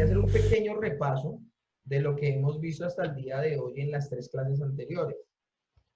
hacer un pequeño repaso de lo que hemos visto hasta el día de hoy en las tres clases anteriores.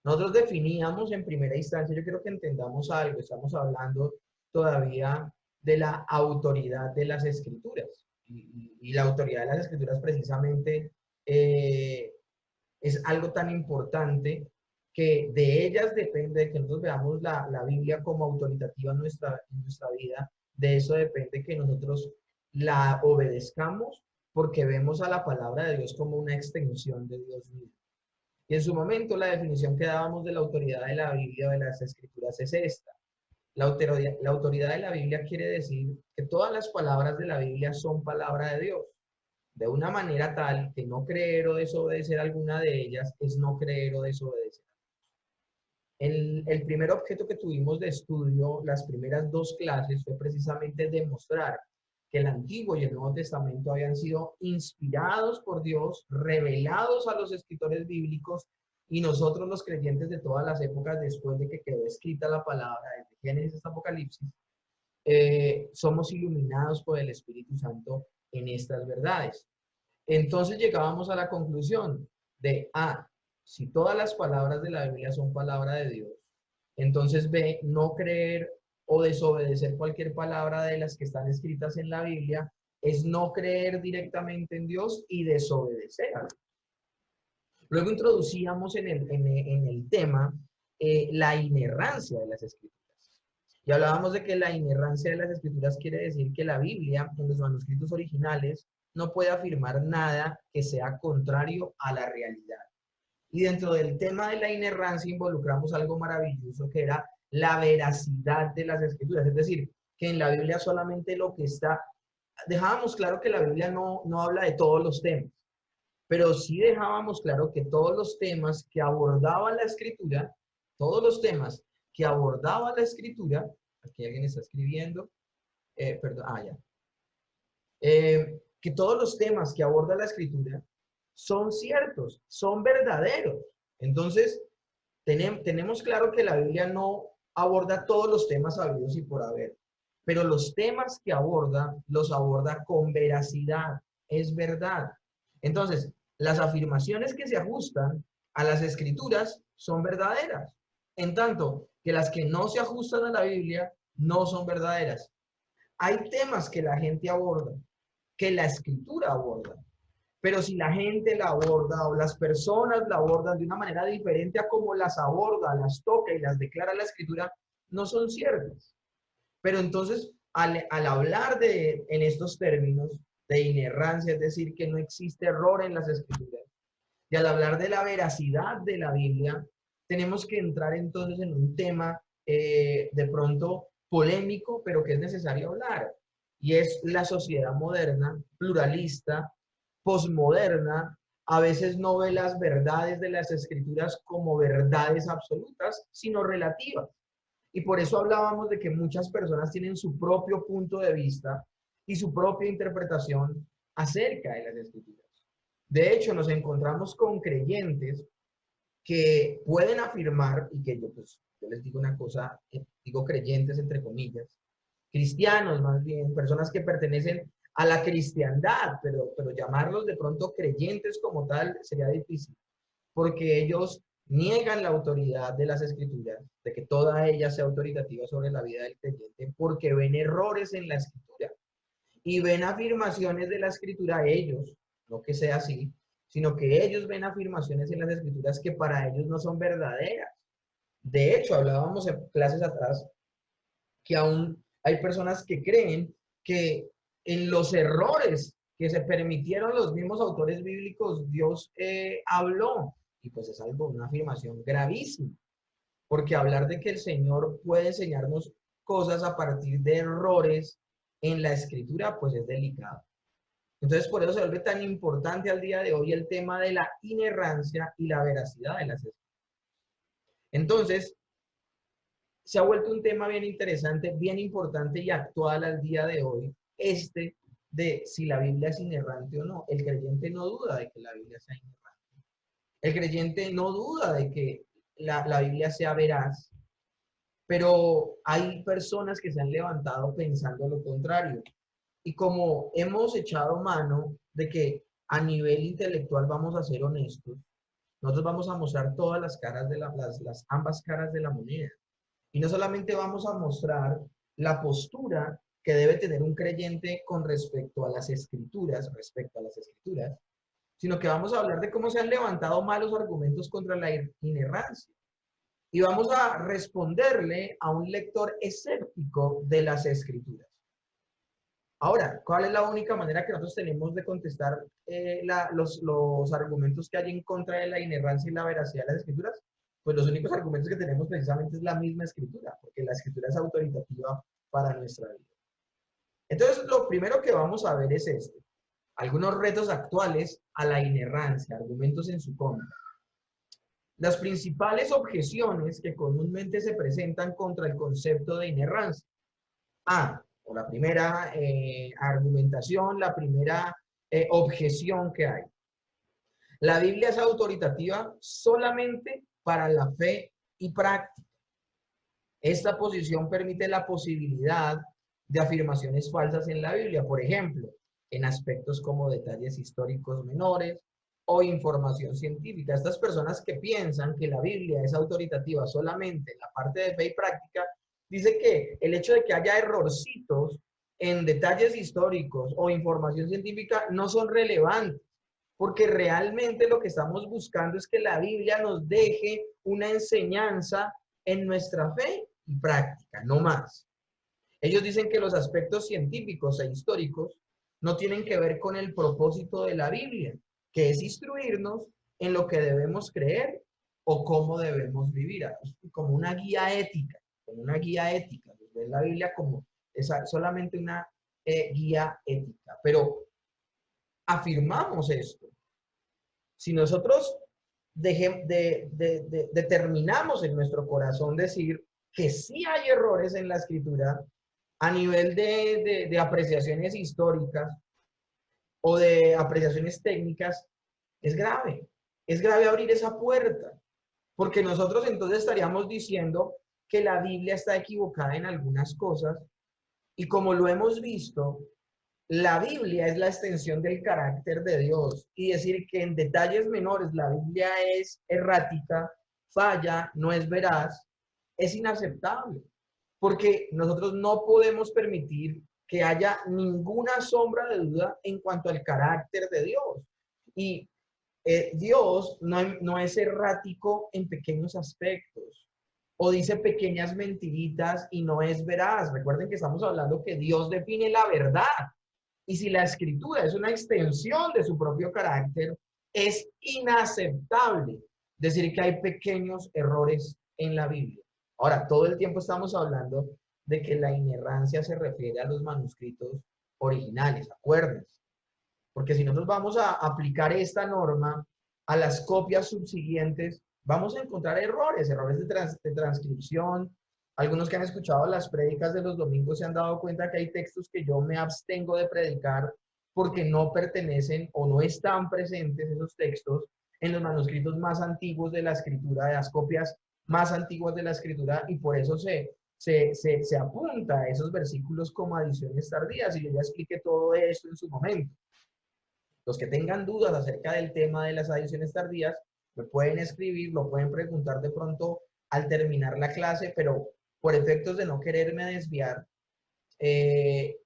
Nosotros definíamos en primera instancia, yo quiero que entendamos algo, estamos hablando todavía de la autoridad de las escrituras. Y la autoridad de las escrituras precisamente es algo tan importante que de ellas depende de que nosotros veamos la Biblia como autoritativa en nuestra vida. De eso depende que nosotros la obedezcamos porque vemos a la palabra de Dios como una extensión de Dios mismo. Y en su momento la definición que dábamos de la autoridad de la Biblia o de las escrituras es esta. La autoridad de la Biblia quiere decir que todas las palabras de la Biblia son palabra de Dios, de una manera tal que no creer o desobedecer alguna de ellas es no creer o desobedecer. El primer objeto que tuvimos de estudio, las primeras dos clases, fue precisamente demostrar que el Antiguo y el Nuevo Testamento habían sido inspirados por Dios, revelados a los escritores bíblicos, y nosotros los creyentes de todas las épocas, después de que quedó escrita la palabra, desde Génesis hasta Apocalipsis, somos iluminados por el Espíritu Santo en estas verdades. Entonces llegábamos a la conclusión de, si todas las palabras de la Biblia son palabra de Dios, entonces B, no creer o desobedecer cualquier palabra de las que están escritas en la Biblia es no creer directamente en Dios y desobedecer a Dios. Luego introducíamos en el tema la inerrancia de las escrituras. Y hablábamos de que la inerrancia de las escrituras quiere decir que la Biblia, en los manuscritos originales, no puede afirmar nada que sea contrario a la realidad. Y dentro del tema de la inerrancia involucramos algo maravilloso que era la veracidad de las escrituras. Es decir, que en la Biblia solamente lo que está... Dejábamos claro que la Biblia no habla de todos los temas, pero sí dejábamos claro que todos los temas que abordaba la escritura, todos los temas que abordaba la escritura, aquí alguien está escribiendo, perdón, ya. Que todos los temas que aborda la escritura son ciertos, son verdaderos. Entonces, tenemos claro que la Biblia no aborda todos los temas habidos y por haber, pero los temas que aborda, los aborda con veracidad, es verdad. Entonces, las afirmaciones que se ajustan a las escrituras son verdaderas, en tanto que las que no se ajustan a la Biblia no son verdaderas. Hay temas que la gente aborda, que la escritura aborda, pero si la gente la aborda o las personas la abordan de una manera diferente a como las aborda, las toca y las declara la escritura, no son ciertas. Pero entonces, al hablar en estos términos de inerrancia, es decir, que no existe error en las escrituras, y al hablar de la veracidad de la Biblia, tenemos que entrar entonces en un tema de pronto polémico, pero que es necesario hablar, y es la sociedad moderna, pluralista, posmoderna, a veces no ve las verdades de las escrituras como verdades absolutas, sino relativas. Y por eso hablábamos de que muchas personas tienen su propio punto de vista y su propia interpretación acerca de las escrituras. De hecho, nos encontramos con creyentes que pueden afirmar, y que yo les digo una cosa, digo creyentes entre comillas, cristianos más bien, personas que pertenecen a la cristiandad, pero llamarlos de pronto creyentes como tal sería difícil, porque ellos niegan la autoridad de las escrituras, de que toda ella sea autoritativa sobre la vida del creyente, porque ven errores en la escritura y ven afirmaciones de la escritura ellos, no que sea así, sino que ellos ven afirmaciones en las escrituras que para ellos no son verdaderas. De hecho, hablábamos en clases atrás que aún hay personas que creen que en los errores que se permitieron los mismos autores bíblicos, Dios habló. Y pues es algo, una afirmación gravísima, porque hablar de que el Señor puede enseñarnos cosas a partir de errores en la escritura, pues es delicado. Entonces, por eso se vuelve tan importante al día de hoy el tema de la inerrancia y la veracidad de las escrituras. Entonces, se ha vuelto un tema bien interesante, bien importante y actual al día de hoy, de si la Biblia es inerrante o no. El creyente no duda de que la Biblia sea inerrante. El creyente no duda de que la Biblia sea veraz, pero hay personas que se han levantado pensando lo contrario Y como hemos echado mano de que a nivel intelectual vamos a ser honestos, nosotros vamos a mostrar todas las caras de las ambas caras de la moneda. Y no solamente vamos a mostrar la postura que debe tener un creyente con respecto a las escrituras, sino que vamos a hablar de cómo se han levantado malos argumentos contra la inerrancia. Y vamos a responderle a un lector escéptico de las escrituras. Ahora, ¿cuál es la única manera que nosotros tenemos de contestar los argumentos que hay en contra de la inerrancia y la veracidad de las escrituras? Pues los únicos argumentos que tenemos precisamente es la misma escritura, porque la escritura es autoritativa para nuestra vida. Entonces, lo primero que vamos a ver es esto. Algunos retos actuales a la inerrancia, argumentos en su contra. Las principales objeciones que comúnmente se presentan contra el concepto de inerrancia. O la primera argumentación, la primera objeción que hay. La Biblia es autoritativa solamente para la fe y práctica. Esta posición permite la posibilidad de afirmaciones falsas en la Biblia, por ejemplo, en aspectos como detalles históricos menores o información científica. Estas personas que piensan que la Biblia es autoritativa solamente en la parte de fe y práctica, dice que el hecho de que haya errorcitos en detalles históricos o información científica no son relevantes, porque realmente lo que estamos buscando es que la Biblia nos deje una enseñanza en nuestra fe y práctica, no más. Ellos dicen que los aspectos científicos e históricos no tienen que ver con el propósito de la Biblia, que es instruirnos en lo que debemos creer o cómo debemos vivir, como una guía ética, Es la Biblia como solamente una guía ética, pero afirmamos esto. Si nosotros determinamos en nuestro corazón decir que sí hay errores en la escritura a nivel de apreciaciones históricas o de apreciaciones técnicas, es grave. Es grave abrir esa puerta, porque nosotros entonces estaríamos diciendo que la Biblia está equivocada en algunas cosas, y como lo hemos visto, la Biblia es la extensión del carácter de Dios, y decir que en detalles menores la Biblia es errática, falla, no es veraz, es inaceptable, porque nosotros no podemos permitir que haya ninguna sombra de duda en cuanto al carácter de Dios. Y Dios no es errático en pequeños aspectos, o dice pequeñas mentiritas y no es veraz. Recuerden que estamos hablando que Dios define la verdad. Y si la escritura es una extensión de su propio carácter, es inaceptable decir que hay pequeños errores en la Biblia. Ahora, todo el tiempo estamos hablando de que la inerrancia se refiere a los manuscritos originales, acuérdense. Porque si nosotros vamos a aplicar esta norma a las copias subsiguientes, vamos a encontrar errores de transcripción. Algunos que han escuchado las prédicas de los domingos se han dado cuenta que hay textos que yo me abstengo de predicar porque no pertenecen o no están presentes esos textos en los manuscritos más antiguos de la escritura, de las copias más antiguas de la escritura, y por eso se apunta a esos versículos como adiciones tardías, y yo ya expliqué todo esto en su momento. Los que tengan dudas acerca del tema de las adiciones tardías, me pueden escribir, lo pueden preguntar de pronto al terminar la clase, pero por efectos de no quererme desviar,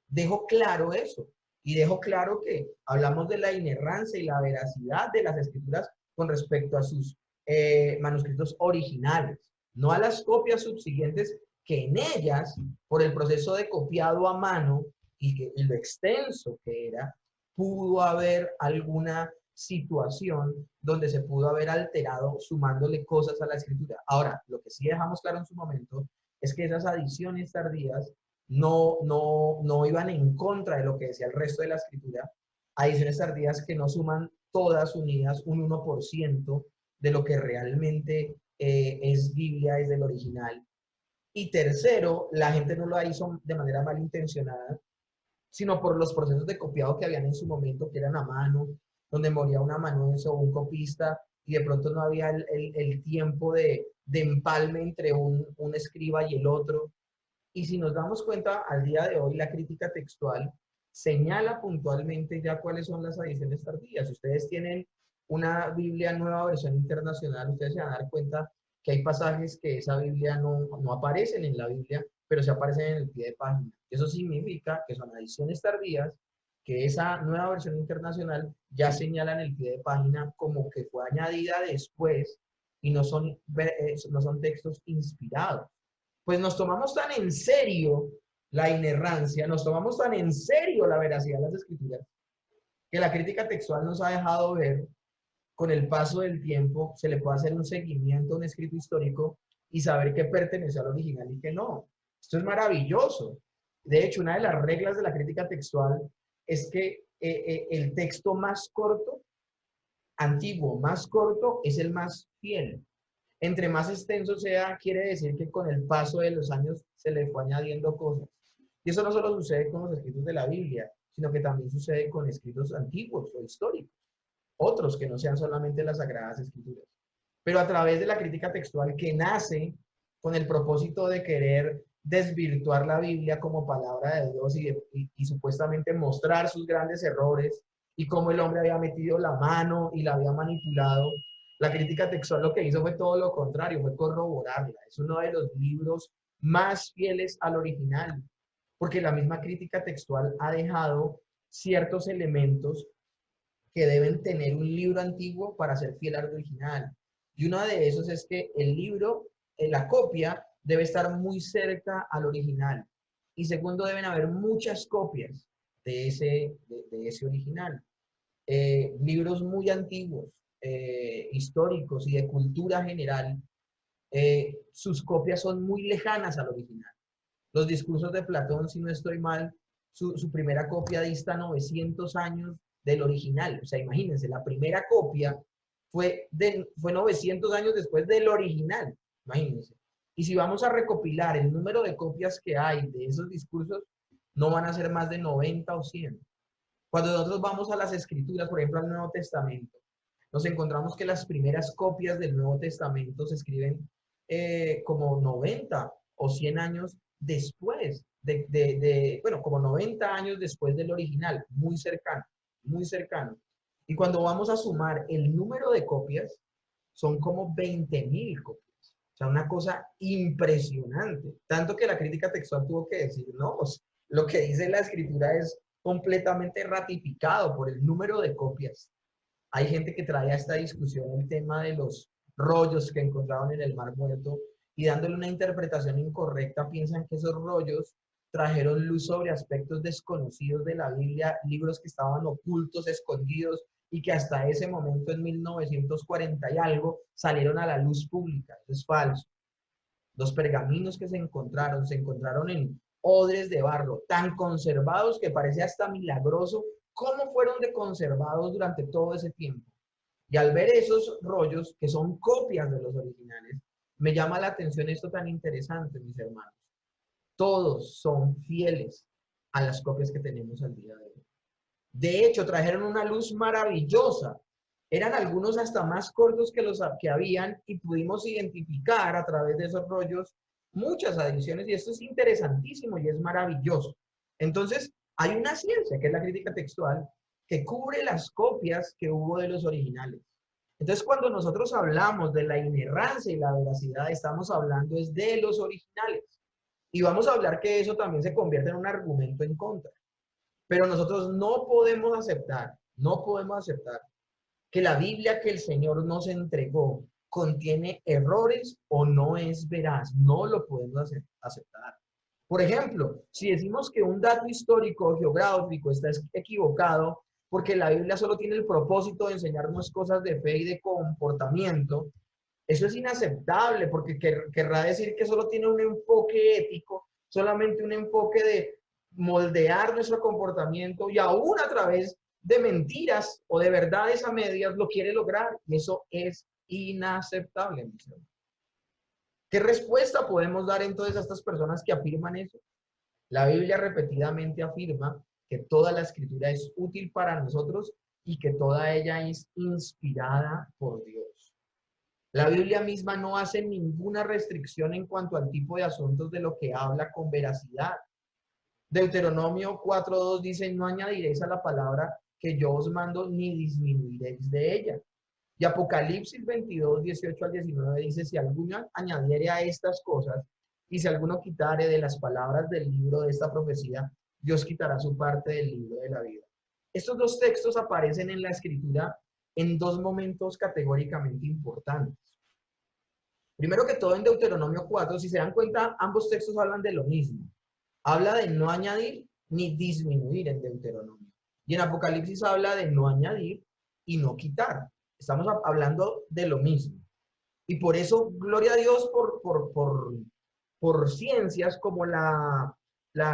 dejo claro eso. Y dejo claro que hablamos de la inerrancia y la veracidad de las escrituras con respecto a sus manuscritos originales, no a las copias subsiguientes que en ellas, por el proceso de copiado a mano y lo extenso que era, pudo haber alguna situación donde se pudo haber alterado sumándole cosas a la escritura. Ahora, lo que sí dejamos claro en su momento es que esas adiciones tardías no iban en contra de lo que decía el resto de la escritura. Adiciones tardías que no suman todas unidas un 1% de lo que realmente es Biblia, es del original. Y tercero, la gente no lo hizo de manera malintencionada, sino por los procesos de copiado que habían en su momento, que eran a mano, donde moría un amanuense o un copista, y de pronto no había el tiempo de empalme entre un escriba y el otro. Y si nos damos cuenta, al día de hoy, la crítica textual señala puntualmente ya cuáles son las adiciones tardías. Si ustedes tienen una Biblia nueva versión internacional, ustedes se van a dar cuenta que hay pasajes que esa Biblia no aparecen en la Biblia, pero se aparecen en el pie de página. Eso significa que son adiciones tardías, que esa nueva versión internacional ya señala en el pie de página como que fue añadida después y no son textos inspirados. Pues nos tomamos tan en serio la inerrancia, nos tomamos tan en serio la veracidad de las escrituras, que la crítica textual nos ha dejado ver con el paso del tiempo, se le puede hacer un seguimiento a un escrito histórico y saber qué pertenece al original y qué no. Esto es maravilloso. De hecho, una de las reglas de la crítica textual es que el texto más corto, antiguo, más corto, es el más fiel. Entre más extenso sea, quiere decir que con el paso de los años se le fue añadiendo cosas. Y eso no solo sucede con los escritos de la Biblia, sino que también sucede con escritos antiguos o históricos, otros que no sean solamente las Sagradas Escrituras. Pero a través de la crítica textual que nace con el propósito de querer desvirtuar la Biblia como palabra de Dios y supuestamente mostrar sus grandes errores y cómo el hombre había metido la mano y la había manipulado, la crítica textual lo que hizo fue todo lo contrario, fue corroborarla. Es uno de los libros más fieles al original, porque la misma crítica textual ha dejado ciertos elementos que deben tener un libro antiguo para ser fiel al original. Y uno de esos es que el libro, la copia, debe estar muy cerca al original. Y segundo, deben haber muchas copias de ese original. Libros muy antiguos, históricos y de cultura general, sus copias son muy lejanas al original. Los discursos de Platón, si no estoy mal, su primera copia dista 900 años del original. O sea, imagínense, la primera copia fue 900 años después del original. Imagínense. Y si vamos a recopilar el número de copias que hay de esos discursos, no van a ser más de 90 o 100. Cuando nosotros vamos a las escrituras, por ejemplo, al Nuevo Testamento, nos encontramos que las primeras copias del Nuevo Testamento se escriben como 90 o 100 años después, bueno, como 90 años después del original, muy cercano, muy cercano. Y cuando vamos a sumar el número de copias, son como 20.000 copias. O sea, una cosa impresionante. Tanto que la crítica textual tuvo que decir, no, pues, lo que dice la escritura es completamente ratificado por el número de copias. Hay gente que trae a esta discusión el tema de los rollos que encontraron en el Mar Muerto y dándole una interpretación incorrecta piensan que esos rollos trajeron luz sobre aspectos desconocidos de la Biblia, libros que estaban ocultos, escondidos y que hasta ese momento en 1940 y algo salieron a la luz pública. Eso es falso. Los pergaminos que se encontraron en odres de barro, tan conservados que parece hasta milagroso cómo fueron de conservados durante todo ese tiempo. Y al ver esos rollos, que son copias de los originales, me llama la atención esto tan interesante, mis hermanos. Todos son fieles a las copias que tenemos al día de hoy. De hecho, trajeron una luz maravillosa. Eran algunos hasta más cortos que los que habían y pudimos identificar a través de esos rollos muchas adiciones y esto es interesantísimo y es maravilloso. Entonces, hay una ciencia que es la crítica textual que cubre las copias que hubo de los originales. Entonces, cuando nosotros hablamos de la inerrancia y la veracidad, estamos hablando es de los originales. Y vamos a hablar que eso también se convierte en un argumento en contra. Pero nosotros no podemos aceptar que la Biblia que el Señor nos entregó contiene errores o no es veraz. No lo podemos aceptar. Por ejemplo, si decimos que un dato histórico o geográfico está equivocado porque la Biblia solo tiene el propósito de enseñarnos cosas de fe y de comportamiento, eso es inaceptable porque querrá decir que solo tiene un enfoque ético, solamente un enfoque de moldear nuestro comportamiento y aún a través de mentiras o de verdades a medias lo quiere lograr. Y eso es inaceptable, mis hermanos. ¿Qué respuesta podemos dar entonces a estas personas que afirman eso? La Biblia repetidamente afirma que toda la escritura es útil para nosotros y que toda ella es inspirada por Dios. La Biblia misma no hace ninguna restricción en cuanto al tipo de asuntos de lo que habla con veracidad. Deuteronomio 4:2 dice, no añadiréis a la palabra que yo os mando, ni disminuiréis de ella. Y Apocalipsis 22:18 al 19 dice, si alguno añadiere a estas cosas, y si alguno quitare de las palabras del libro de esta profecía, Dios quitará su parte del libro de la vida. Estos dos textos aparecen en la Escritura en dos momentos categóricamente importantes. Primero que todo, en Deuteronomio 4, si se dan cuenta, ambos textos hablan de lo mismo. Habla de no añadir ni disminuir en Deuteronomio. Y en Apocalipsis habla de no añadir y no quitar. Estamos hablando de lo mismo. Y por eso, gloria a Dios por ciencias como la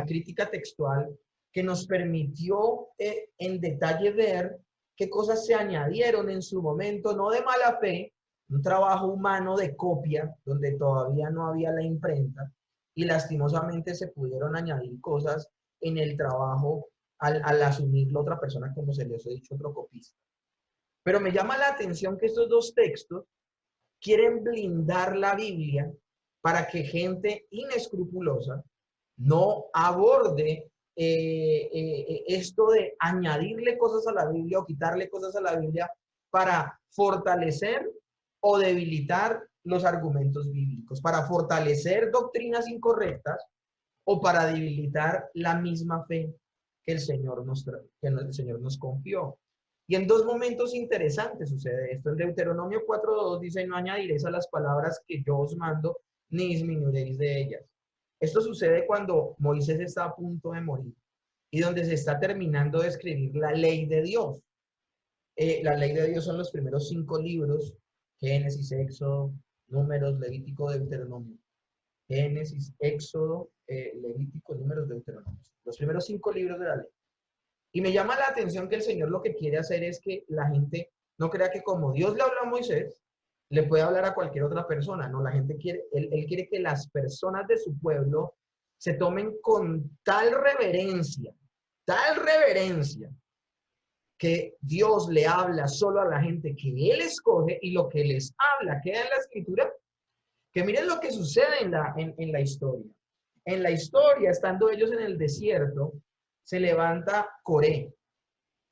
crítica textual, que nos permitió en detalle ver qué cosas se añadieron en su momento, no de mala fe, un trabajo humano de copia, donde todavía no había la imprenta, y lastimosamente se pudieron añadir cosas en el trabajo al asumirlo otra persona, como se les ha dicho, otro copista. Pero me llama la atención que estos dos textos quieren blindar la Biblia para que gente inescrupulosa no aborde esto de añadirle cosas a la Biblia o quitarle cosas a la Biblia para fortalecer o debilitar los argumentos bíblicos, para fortalecer doctrinas incorrectas o para debilitar la misma fe que el Señor nos confió. Y en dos momentos interesantes sucede esto. En Deuteronomio 4:2 dice, no añadiréis a las palabras que yo os mando, ni disminuiréis de ellas. Esto sucede cuando Moisés está a punto de morir y donde se está terminando de escribir la ley de Dios. La ley de Dios son los primeros 5 libros, Génesis, Éxodo, Números, Levítico, Deuteronomio. Génesis, Éxodo, Levítico, Números, Deuteronomio. Los primeros 5 libros de la ley. Y me llama la atención que el Señor lo que quiere hacer es que la gente no crea que como Dios le habló a Moisés, le puede hablar a cualquier otra persona. No, la gente quiere, él quiere que las personas de su pueblo se tomen con tal reverencia, que Dios le habla solo a la gente que Él escoge y lo que les habla queda en la Escritura. Que miren lo que sucede en la historia. En la historia, estando ellos en el desierto, se levanta Coré,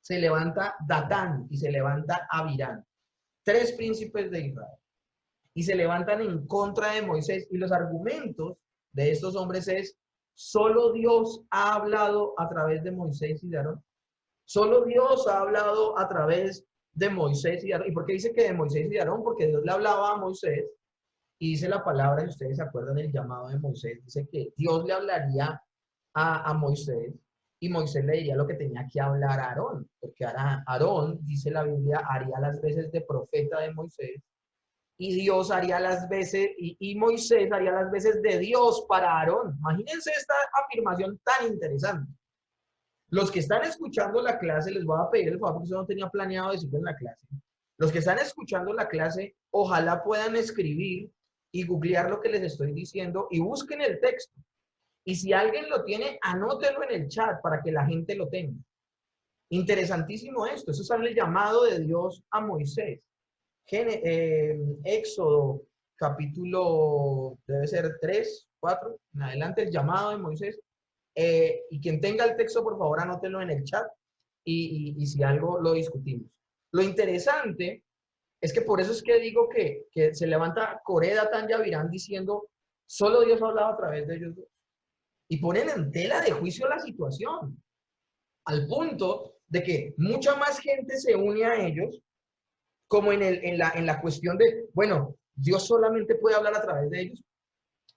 se levanta Datán y se levanta Abirán, 3 príncipes de Israel. Y se levantan en contra de Moisés. Y los argumentos de estos hombres es, solo Dios ha hablado a través de Moisés y de Aarón. Solo Dios ha hablado a través de Moisés y de Aarón. ¿Y por qué dice que de Moisés y de Aarón? Porque Dios le hablaba a Moisés. Y dice la palabra, si ustedes se acuerdan del llamado de Moisés, dice que Dios le hablaría a Moisés y Moisés le diría lo que tenía que hablar a Aarón, porque Aarón, dice la Biblia, haría las veces de profeta de Moisés y Dios haría las veces, y Moisés haría las veces de Dios para Aarón. Imagínense esta afirmación tan interesante. Los que están escuchando la clase, les voy a pedir el favor, porque eso no tenía planeado decirlo en la clase. Los que están escuchando la clase, ojalá puedan escribir y googlear lo que les estoy diciendo y busquen el texto. Y si alguien lo tiene, anótelo en el chat para que la gente lo tenga. Interesantísimo esto. Eso es el llamado de Dios a Moisés. Éxodo, capítulo, debe ser 3, 4, en adelante, el llamado de Moisés. Y quien tenga el texto, por favor, anótelo en el chat y si algo lo discutimos. Lo interesante es que por eso es que digo que se levanta Coré, Datán y Abirán diciendo, solo Dios ha hablado a través de ellos dos. Y ponen en tela de juicio la situación, al punto de que mucha más gente se une a ellos, como en la cuestión de, bueno, Dios solamente puede hablar a través de ellos.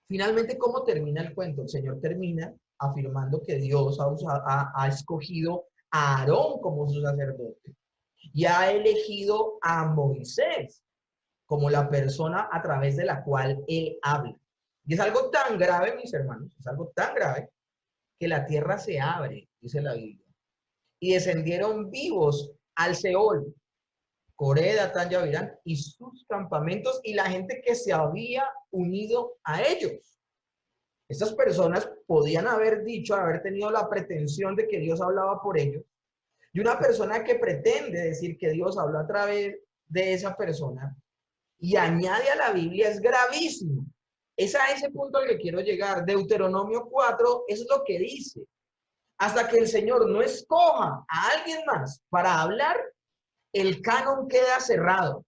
Finalmente, ¿cómo termina el cuento? El Señor termina afirmando que Dios ha escogido a Aarón como su sacerdote y ha elegido a Moisés como la persona a través de la cual él habla. Y es algo tan grave, mis hermanos, es algo tan grave que la tierra se abre, dice la Biblia, y descendieron vivos al Seol, Coré, Datán y Abirán, y sus campamentos y la gente que se había unido a ellos. Estas personas podían haber dicho, haber tenido la pretensión de que Dios hablaba por ellos. Y una persona que pretende decir que Dios habla a través de esa persona y añade a la Biblia es gravísimo. Es a ese punto al que quiero llegar. Deuteronomio 4 es lo que dice. hasta que el Señor no escoja a alguien más para hablar, el canon queda cerrado.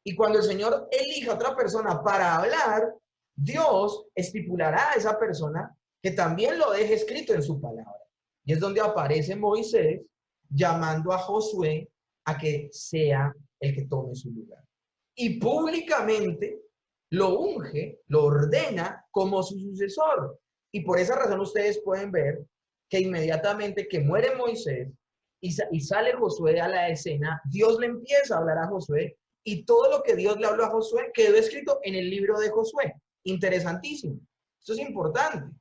Y cuando el Señor elija a otra persona para hablar, Dios estipulará a esa persona que también lo deje escrito en su palabra. Y es donde aparece Moisés llamando a Josué a que sea el que tome su lugar. Y públicamente lo unge, lo ordena como su sucesor. Y por esa razón ustedes pueden ver que inmediatamente que muere Moisés y sale Josué a la escena, Dios le empieza a hablar a Josué y todo lo que Dios le habló a Josué quedó escrito en el libro de Josué. Interesantísimo. Esto es importante.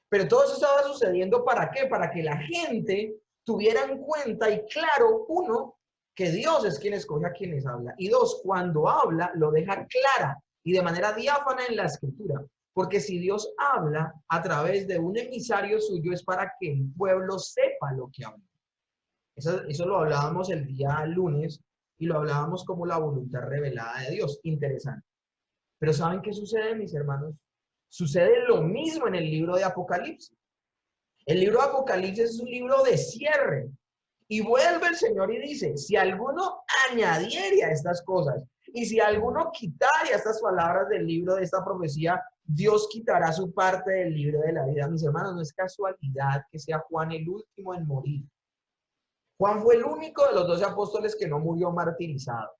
Pero todo eso estaba sucediendo ¿para qué? Para que la gente tuviera en cuenta y claro, uno, que Dios es quien escoge a quienes habla. Y dos, cuando habla, lo deja clara y de manera diáfana en la escritura. Porque si Dios habla a través de un emisario suyo es para que el pueblo sepa lo que habla. Eso lo hablábamos el día lunes y lo hablábamos como la voluntad revelada de Dios. Interesante. Pero ¿saben qué sucede, mis hermanos? Sucede lo mismo en el libro de Apocalipsis. El libro de Apocalipsis es un libro de cierre. Y vuelve el Señor y dice, si alguno añadiera estas cosas y si alguno quitara estas palabras del libro de esta profecía, Dios quitará su parte del libro de la vida. Mis hermanos, no es casualidad que sea Juan el último en morir. Juan fue el único de los 12 apóstoles que no murió martirizado.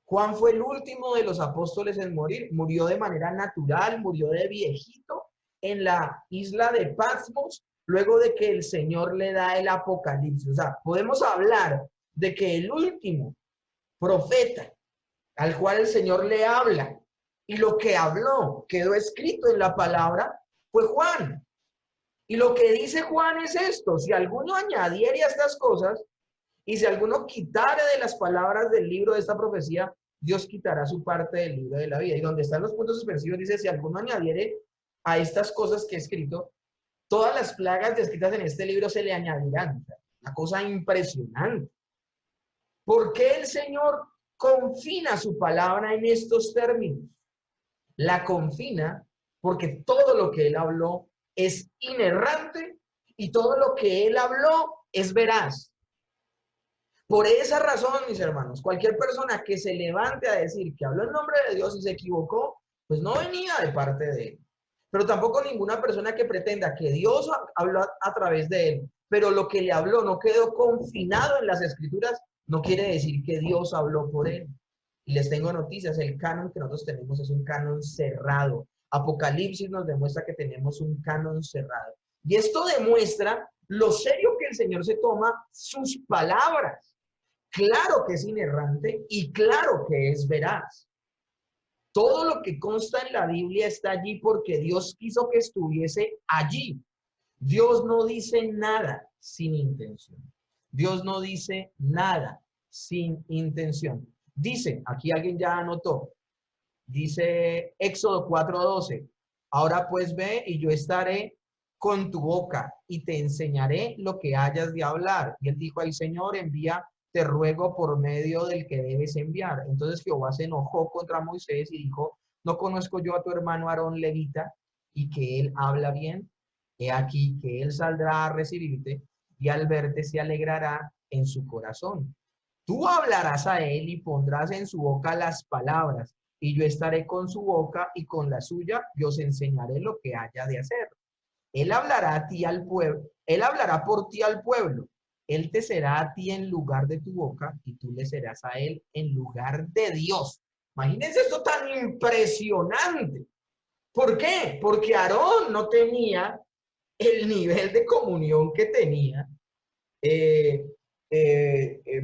Juan fue el último de los apóstoles en morir. Murió de manera natural, murió de viejito en la isla de Patmos, luego de que el Señor le da el Apocalipsis. O sea, podemos hablar de que el último profeta al cual el Señor le habla y lo que habló quedó escrito en la palabra fue Juan. Y lo que dice Juan es esto: si alguno añadiera estas cosas y si alguno quitare de las palabras del libro de esta profecía, Dios quitará su parte del libro de la vida. Y donde están los puntos suspensivos dice, si alguno añadiere a estas cosas que he escrito, todas las plagas descritas en este libro se le añadirán. Una cosa impresionante. ¿Por qué el Señor confina su palabra en estos términos? La confina porque todo lo que Él habló es inerrante y todo lo que Él habló es veraz. Por esa razón, mis hermanos, cualquier persona que se levante a decir que habló en nombre de Dios y se equivocó, pues no venía de parte de Él. Pero tampoco ninguna persona que pretenda que Dios habló a través de Él, pero lo que le habló no quedó confinado en las Escrituras, no quiere decir que Dios habló por Él. Y les tengo noticias, el canon que nosotros tenemos es un canon cerrado. Apocalipsis nos demuestra que tenemos un canon cerrado. Y esto demuestra lo serio que el Señor se toma sus palabras. Claro que es inerrante y claro que es veraz. Todo lo que consta en la Biblia está allí porque Dios quiso que estuviese allí. Dios no dice nada sin intención. Dios no dice nada sin intención. Dice, aquí alguien ya anotó, dice Éxodo 4:12, ahora pues ve y yo estaré con tu boca y te enseñaré lo que hayas de hablar. Y él dijo al Señor, envía, te ruego por medio del que debes enviar. Entonces Jehová se enojó contra Moisés y dijo, ¿no conozco yo a tu hermano Aarón levita y que él habla bien? He aquí que él saldrá a recibirte y al verte se alegrará en su corazón. Tú hablarás a él y pondrás en su boca las palabras, y yo estaré con su boca y con la suya, yo os enseñaré lo que haya de hacer. Él hablará a ti al pueblo, él hablará por ti al pueblo. Él te será a ti en lugar de tu boca y tú le serás a él en lugar de Dios. Imagínense esto tan impresionante. ¿Por qué? Porque Aarón no tenía el nivel de comunión que tenía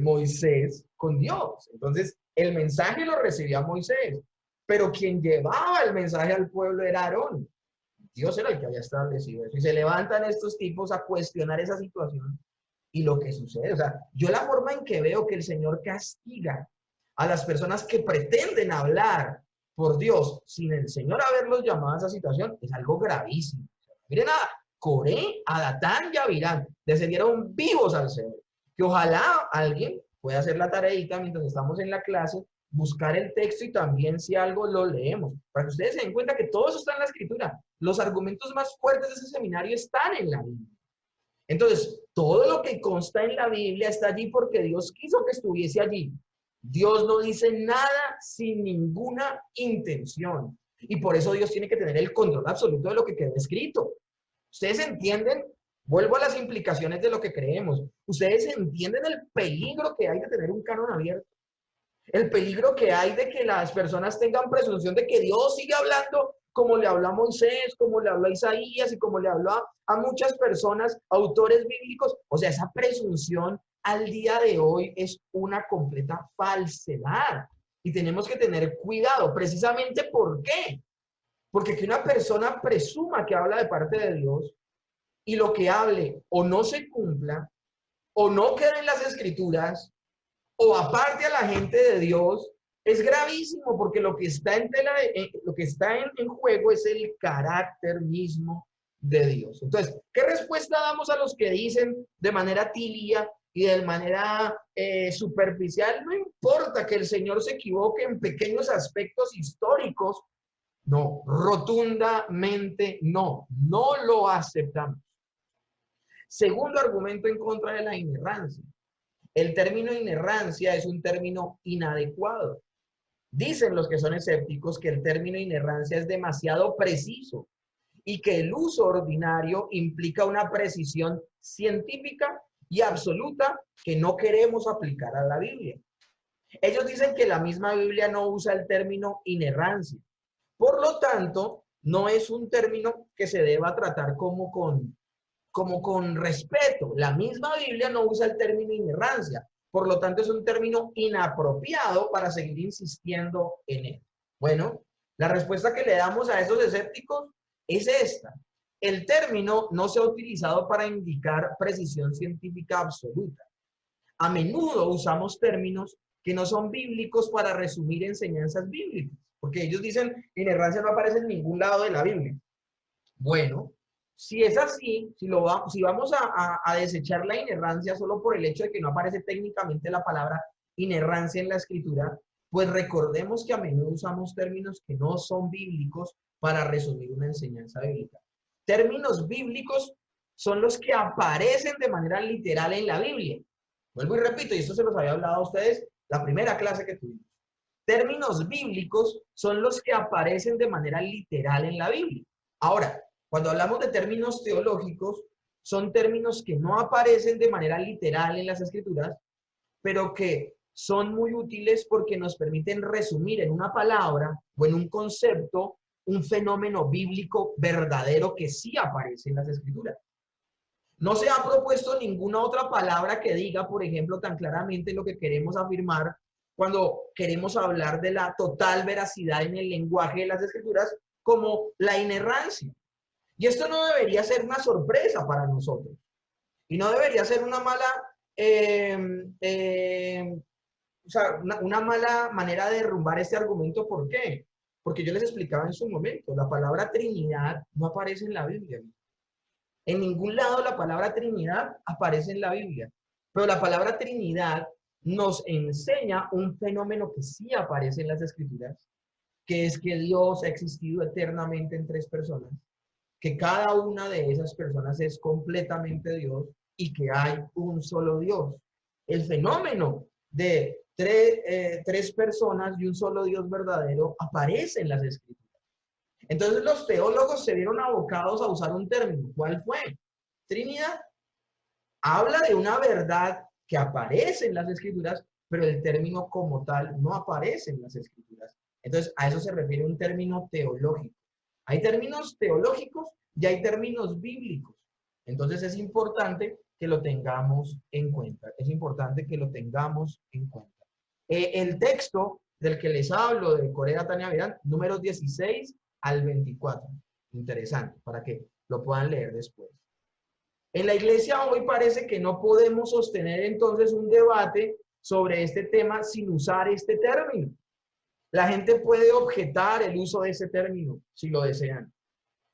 Moisés con Dios. Entonces, el mensaje lo recibía Moisés, pero quien llevaba el mensaje al pueblo era Aarón. Dios era el que había establecido eso. Y se levantan estos tipos a cuestionar esa situación y lo que sucede. O sea, yo la forma en que veo que el Señor castiga a las personas que pretenden hablar por Dios sin el Señor haberlos llamado a esa situación es algo gravísimo. Miren a Coré, a Datán y a Abiram, descendieron vivos al Señor. Que ojalá alguien pueda hacer la tareita mientras estamos en la clase, buscar el texto y también si algo lo leemos, para que ustedes se den cuenta que todo eso está en la Escritura. Los argumentos más fuertes de ese seminario están en la Biblia. Entonces, todo lo que consta en la Biblia está allí porque Dios quiso que estuviese allí. Dios no dice nada sin ninguna intención. Y por eso Dios tiene que tener el control absoluto de lo que queda escrito. ¿Ustedes entienden? Vuelvo a las implicaciones de lo que creemos. ¿Ustedes entienden el peligro que hay de tener un canon abierto? El peligro que hay de que las personas tengan presunción de que Dios sigue hablando como le habló a Moisés, como le habló a Isaías y como le habló a muchas personas, autores bíblicos. O sea, esa presunción al día de hoy es una completa falsedad. Y tenemos que tener cuidado. Precisamente ¿por qué? Porque que una persona presuma que habla de parte de Dios y lo que hable o no se cumpla o no quede en las escrituras o aparte a la gente de Dios, es gravísimo porque lo que está en juego es el carácter mismo de Dios. Entonces, ¿qué respuesta damos a los que dicen de manera tibia y de manera superficial? No importa que el Señor se equivoque en pequeños aspectos históricos. No, rotundamente no, no lo aceptamos. Segundo argumento en contra de la inerrancia. El término inerrancia es un término inadecuado. Dicen los que son escépticos que el término inerrancia es demasiado preciso y que el uso ordinario implica una precisión científica y absoluta que no queremos aplicar a la Biblia. Ellos dicen que la misma Biblia no usa el término inerrancia. Por lo tanto, no es un término que se deba tratar como con respeto. La misma Biblia no usa el término inerrancia. Por lo tanto, es un término inapropiado para seguir insistiendo en él. Bueno, la respuesta que le damos a esos escépticos es esta. El término no se ha utilizado para indicar precisión científica absoluta. A menudo usamos términos que no son bíblicos para resumir enseñanzas bíblicas, porque ellos dicen inerrancia no aparece en ningún lado de la Biblia. Bueno, si es así, si vamos a desechar la inerrancia solo por el hecho de que no aparece técnicamente la palabra inerrancia en la escritura, pues recordemos que a menudo usamos términos que no son bíblicos para resumir una enseñanza bíblica. Términos bíblicos son los que aparecen de manera literal en la Biblia. Vuelvo y repito, y esto se los había hablado a ustedes la primera clase que tuvimos. Términos bíblicos son los que aparecen de manera literal en la Biblia. Ahora, cuando hablamos de términos teológicos, son términos que no aparecen de manera literal en las escrituras, pero que son muy útiles porque nos permiten resumir en una palabra o en un concepto un fenómeno bíblico verdadero que sí aparece en las escrituras. No se ha propuesto ninguna otra palabra que diga, por ejemplo, tan claramente lo que queremos afirmar cuando queremos hablar de la total veracidad en el lenguaje de las escrituras como la inerrancia. Y esto no debería ser una sorpresa para nosotros. Y no debería ser una mala, una mala manera de derrumbar este argumento. ¿Por qué? Porque yo les explicaba en su momento, la palabra Trinidad no aparece en la Biblia. En ningún lado la palabra Trinidad aparece en la Biblia. Pero la palabra Trinidad nos enseña un fenómeno que sí aparece en las Escrituras, que es que Dios ha existido eternamente en tres personas, que cada una de esas personas es completamente Dios y que hay un solo Dios. El fenómeno de tres personas y un solo Dios verdadero aparece en las Escrituras. Entonces los teólogos se vieron abocados a usar un término. ¿Cuál fue? Trinidad. Habla de una verdad que aparece en las Escrituras, pero el término como tal no aparece en las Escrituras. Entonces, a eso se refiere un término teológico. Hay términos teológicos y hay términos bíblicos. Entonces, es importante que lo tengamos en cuenta. Es importante que lo tengamos en cuenta. El texto del que les hablo de Corea Tania Virán, números 16 al 24. Interesante, para que lo puedan leer después. En la iglesia hoy parece que no podemos sostener entonces un debate sobre este tema sin usar este término. La gente puede objetar el uso de ese término si lo desean,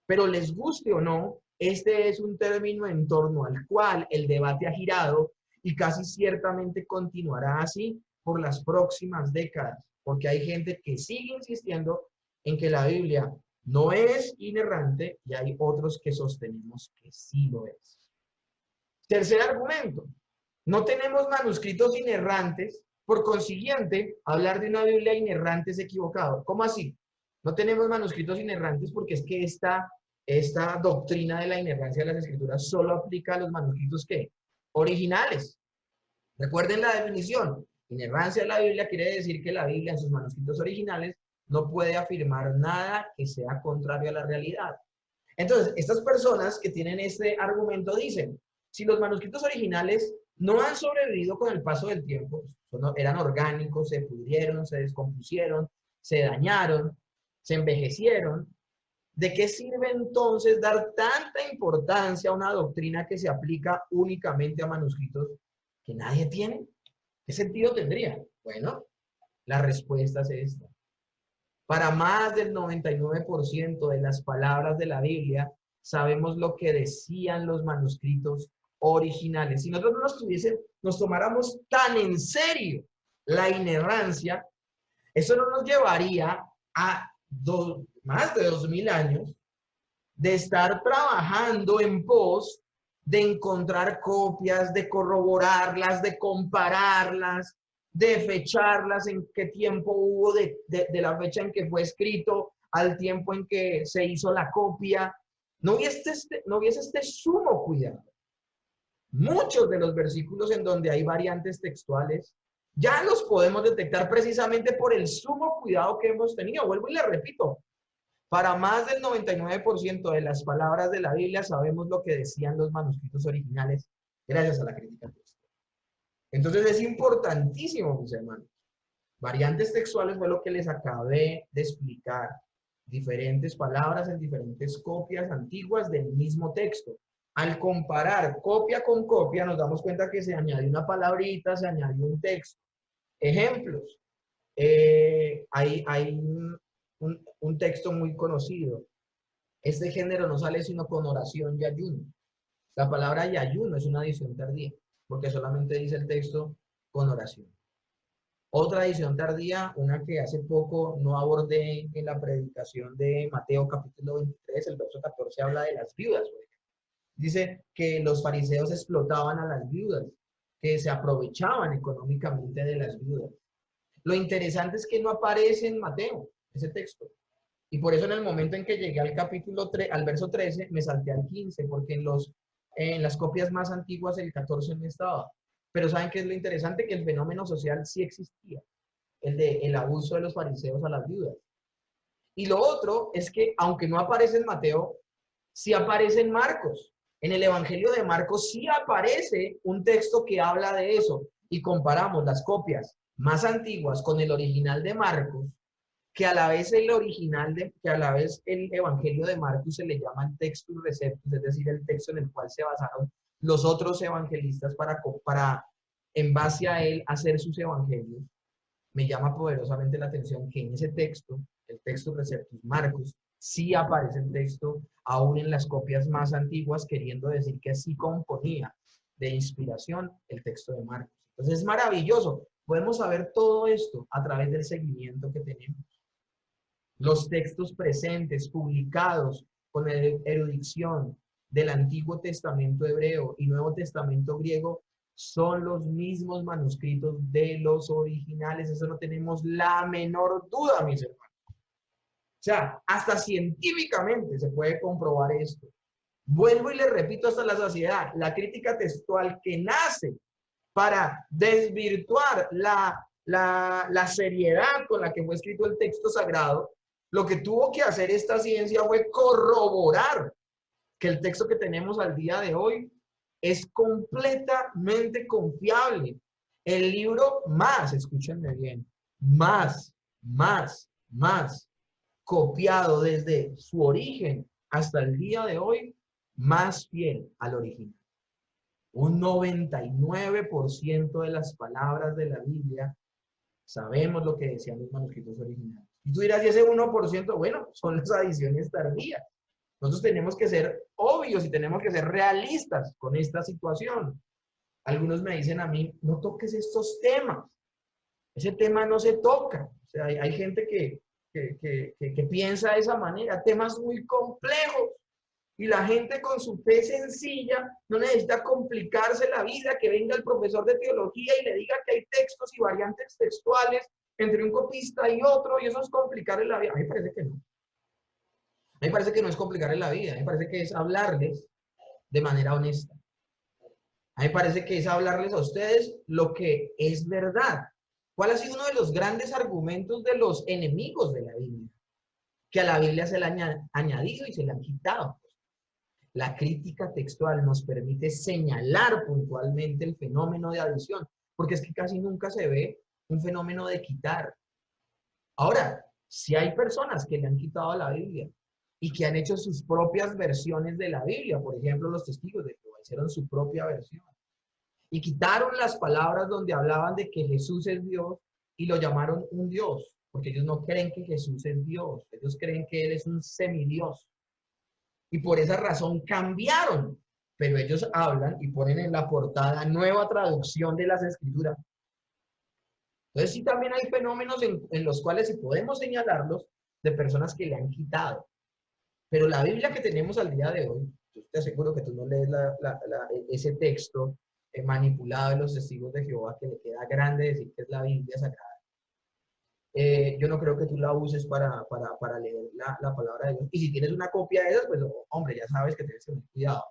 pero les guste o no, este es un término en torno al cual el debate ha girado y casi ciertamente continuará así por las próximas décadas, porque hay gente que sigue insistiendo en que la Biblia no es inerrante y hay otros que sostenemos que sí lo es. Tercer argumento, no tenemos manuscritos inerrantes, por consiguiente, hablar de una Biblia inerrante es equivocado. ¿Cómo así? No tenemos manuscritos inerrantes porque es que esta doctrina de la inerrancia de las escrituras solo aplica a los manuscritos ¿qué? Originales. Recuerden la definición. Inerrancia de la Biblia quiere decir que la Biblia en sus manuscritos originales no puede afirmar nada que sea contrario a la realidad. Entonces, estas personas que tienen este argumento dicen, si los manuscritos originales no han sobrevivido con el paso del tiempo, eran orgánicos, se pudrieron, se descompusieron, se dañaron, se envejecieron, ¿de qué sirve entonces dar tanta importancia a una doctrina que se aplica únicamente a manuscritos que nadie tiene? ¿Qué sentido tendría? Bueno, la respuesta es esta. Para más del 99% de las palabras de la Biblia, sabemos lo que decían los manuscritos originales. Si nosotros nos tomáramos tan en serio la inerrancia, eso no nos llevaría a más de 2000 años de estar trabajando en pos de encontrar copias, de corroborarlas, de compararlas, de fecharlas, en qué tiempo hubo de la fecha en que fue escrito al tiempo en que se hizo la copia. No hubiese este sumo cuidado. Muchos de los versículos en donde hay variantes textuales ya los podemos detectar precisamente por el sumo cuidado que hemos tenido. Vuelvo y le repito, para más del 99% de las palabras de la Biblia sabemos lo que decían los manuscritos originales gracias a la crítica textual. Entonces es importantísimo, mis hermanos. Variantes textuales fue lo que les acabé de explicar. Diferentes palabras en diferentes copias antiguas del mismo texto. Al comparar copia con copia nos damos cuenta que se añadió una palabrita, se añadió un texto. Ejemplos. Hay un texto muy conocido. Este género no sale sino con oración y ayuno. La palabra y ayuno es una adición tardía, porque solamente dice el texto con oración. Otra adición tardía, una que hace poco no abordé en la predicación de Mateo capítulo 23, el verso 14 habla de las viudas. Dice que los fariseos explotaban a las viudas, que se aprovechaban económicamente de las viudas. Lo interesante es que no aparece en Mateo ese texto. Y por eso en el momento en que llegué al capítulo 3, al verso 13, me salté al 15, porque en las copias más antiguas el 14 no estaba. Pero ¿saben qué es lo interesante? Que el fenómeno social sí existía, el abuso de los fariseos a las viudas. Y lo otro es que, aunque no aparece en Mateo, sí aparece en Marcos. En el Evangelio de Marcos sí aparece un texto que habla de eso. Y comparamos las copias más antiguas con el original de Marcos, que a la vez el Evangelio de Marcos se le llama el textus receptus, es decir, el texto en el cual se basaron los otros evangelistas para en base a él hacer sus evangelios. Me llama poderosamente la atención que en ese texto, el textus receptus Marcos, sí aparece el texto aún en las copias más antiguas, queriendo decir que sí componía de inspiración el texto de Marcos. Entonces es maravilloso. Podemos saber todo esto a través del seguimiento que tenemos. Los textos presentes, publicados con erudición del Antiguo Testamento hebreo y Nuevo Testamento griego, son los mismos manuscritos de los originales. Eso no tenemos la menor duda, mis hermanos. O sea, hasta científicamente se puede comprobar esto. Vuelvo y le repito hasta la saciedad, la crítica textual que nace para desvirtuar la seriedad con la que fue escrito el texto sagrado, lo que tuvo que hacer esta ciencia fue corroborar que el texto que tenemos al día de hoy es completamente confiable. El libro más, escúchenme bien, más copiado desde su origen hasta el día de hoy, más fiel al original. Un 99% de las palabras de la Biblia sabemos lo que decían los manuscritos originales. Y tú dirás, y ese 1%, bueno, son las adiciones tardías. Nosotros tenemos que ser obvios y tenemos que ser realistas con esta situación. Algunos me dicen a mí, no toques estos temas. Ese tema no se toca. O sea, hay gente que piensa de esa manera. Temas muy complejos. Y la gente con su fe sencilla no necesita complicarse la vida, que venga el profesor de teología y le diga que hay textos y variantes textuales entre un copista y otro, y eso es complicarle la vida. A mí me parece que no. A mí me parece que no es complicarle la vida, a mí me parece que es hablarles de manera honesta. A mí me parece que es hablarles a ustedes lo que es verdad. ¿Cuál ha sido uno de los grandes argumentos de los enemigos de la Biblia? Que a la Biblia se le han añadido y se le han quitado. La crítica textual nos permite señalar puntualmente el fenómeno de adición, porque es que casi nunca se ve un fenómeno de quitar. Ahora, si hay personas que le han quitado a la Biblia y que han hecho sus propias versiones de la Biblia, por ejemplo, los testigos de Jehová hicieron su propia versión y quitaron las palabras donde hablaban de que Jesús es Dios y lo llamaron un Dios, porque ellos no creen que Jesús es Dios, ellos creen que Él es un semidios. Y por esa razón cambiaron, pero ellos hablan y ponen en la portada nueva traducción de las Escrituras. Entonces sí también hay fenómenos en los cuales sí podemos señalarlos de personas que le han quitado. Pero la Biblia que tenemos al día de hoy, yo te aseguro que tú no lees ese texto manipulado de los testigos de Jehová que le queda grande decir que es la Biblia sagrada. Yo no creo que tú la uses para leer la palabra de Dios. Y si tienes una copia de esas, pues hombre, ya sabes que tienes que tener cuidado.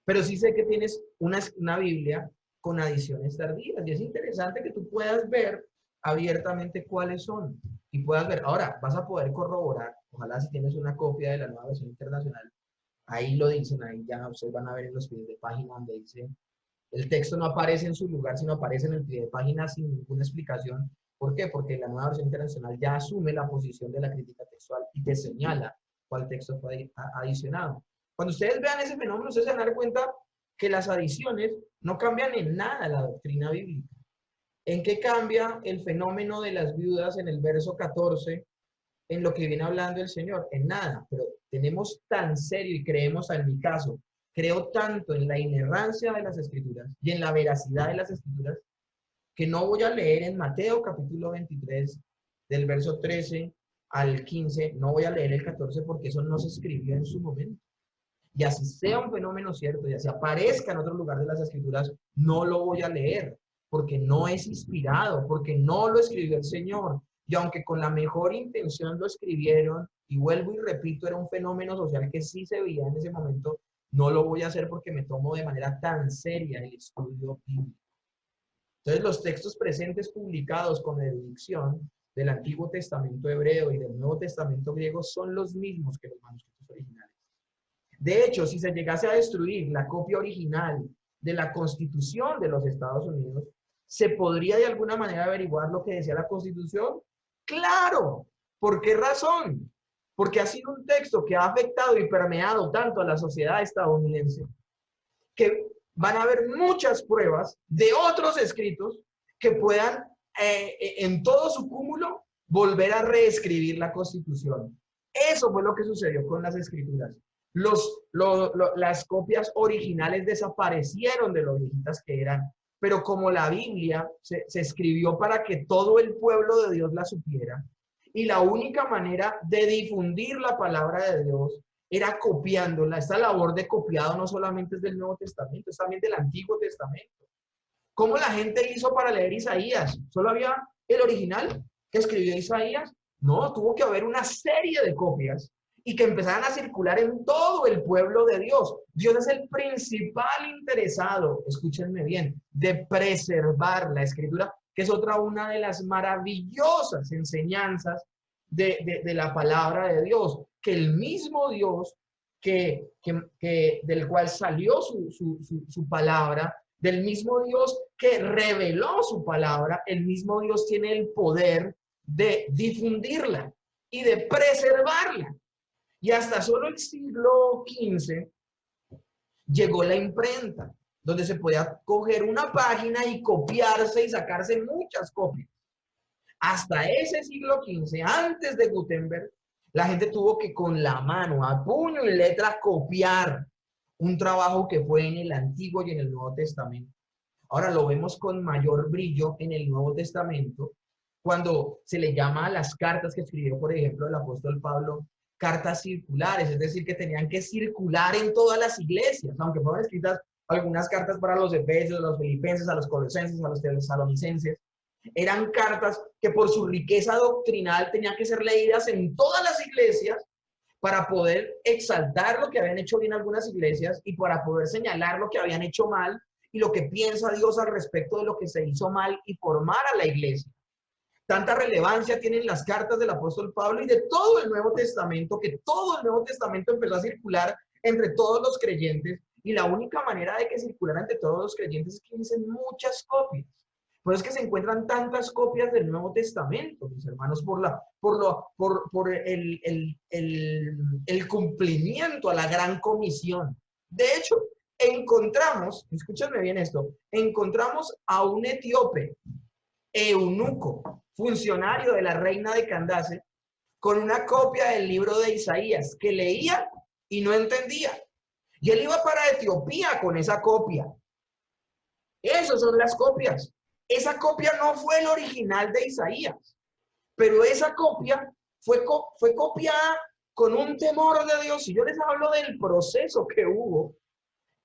Pero sí sé que tienes una Biblia con adiciones tardías. Y es interesante que tú puedas ver abiertamente cuáles son. Y puedas ver. Ahora, vas a poder corroborar. Ojalá si tienes una copia de la nueva versión internacional. Ahí lo dicen, ahí ya ustedes van a ver en los pies de página donde dice, el texto no aparece en su lugar, sino aparece en el pie de página sin ninguna explicación. ¿Por qué? Porque la nueva versión internacional ya asume la posición de la crítica textual y te señala cuál texto fue adicionado. Cuando ustedes vean ese fenómeno, ustedes se van a dar cuenta que las adiciones no cambian en nada la doctrina bíblica. ¿En qué cambia el fenómeno de las viudas en el verso 14 en lo que viene hablando el Señor? En nada, pero tenemos tan serio y creemos, en mi caso, creo tanto en la inerrancia de las Escrituras y en la veracidad de las Escrituras, que no voy a leer en Mateo capítulo 23, del verso 13 al 15, no voy a leer el 14 porque eso no se escribió en su momento. Y así sea un fenómeno cierto, y así aparezca en otro lugar de las Escrituras, no lo voy a leer, porque no es inspirado, porque no lo escribió el Señor. Y aunque con la mejor intención lo escribieron, y vuelvo y repito, era un fenómeno social que sí se veía en ese momento, no lo voy a hacer porque me tomo de manera tan seria el estudio bíblico. Entonces, los textos presentes publicados con erudición del Antiguo Testamento hebreo y del Nuevo Testamento griego son los mismos que los manuscritos originales. De hecho, si se llegase a destruir la copia original de la Constitución de los Estados Unidos, ¿se podría de alguna manera averiguar lo que decía la Constitución? ¡Claro! ¿Por qué razón? Porque ha sido un texto que ha afectado y permeado tanto a la sociedad estadounidense que van a haber muchas pruebas de otros escritos que puedan, en todo su cúmulo, volver a reescribir la Constitución. Eso fue lo que sucedió con las Escrituras. Las copias originales desaparecieron de lo viejitas que eran, pero como la Biblia se escribió para que todo el pueblo de Dios la supiera, y la única manera de difundir la palabra de Dios era copiándola. Esta labor de copiado no solamente es del Nuevo Testamento, es también del Antiguo Testamento. ¿Cómo la gente hizo para leer Isaías? ¿Solo había el original que escribió Isaías? No, tuvo que haber una serie de copias y que empezaran a circular en todo el pueblo de Dios. Dios es el principal interesado, escúchenme bien, de preservar la Escritura, que es una de las maravillosas enseñanzas de la palabra de Dios, que el mismo Dios del cual salió su palabra, del mismo Dios que reveló su palabra, el mismo Dios tiene el poder de difundirla y de preservarla. Y hasta solo el siglo XV llegó la imprenta, donde se podía coger una página y copiarse y sacarse muchas copias. Hasta ese siglo XV, antes de Gutenberg, la gente tuvo que con la mano, a puño y letra, copiar un trabajo que fue en el Antiguo y en el Nuevo Testamento. Ahora lo vemos con mayor brillo en el Nuevo Testamento, cuando se le llama a las cartas que escribió, por ejemplo, el apóstol Pablo, cartas circulares, es decir, que tenían que circular en todas las iglesias, aunque fueron escritas algunas cartas para los efesios, a los filipenses, a los colosenses, a los tesalonicenses. Eran cartas que por su riqueza doctrinal tenían que ser leídas en todas las iglesias para poder exaltar lo que habían hecho bien algunas iglesias y para poder señalar lo que habían hecho mal y lo que piensa Dios al respecto de lo que se hizo mal y formar a la iglesia. Tanta relevancia tienen las cartas del apóstol Pablo y de todo el Nuevo Testamento, que todo el Nuevo Testamento empezó a circular entre todos los creyentes, y la única manera de que circulara entre todos los creyentes es que dicen muchas copias. Por eso es que se encuentran tantas copias del Nuevo Testamento, mis hermanos, por el cumplimiento a la gran comisión. De hecho, encontramos, escúchenme bien esto, encontramos a un etíope, eunuco, funcionario de la reina de Candace, con una copia del libro de Isaías, que leía y no entendía. Y él iba para Etiopía con esa copia. Esas son las copias. Esa copia no fue el original de Isaías, pero esa copia fue copiada con un temor de Dios. Y yo les hablo del proceso que hubo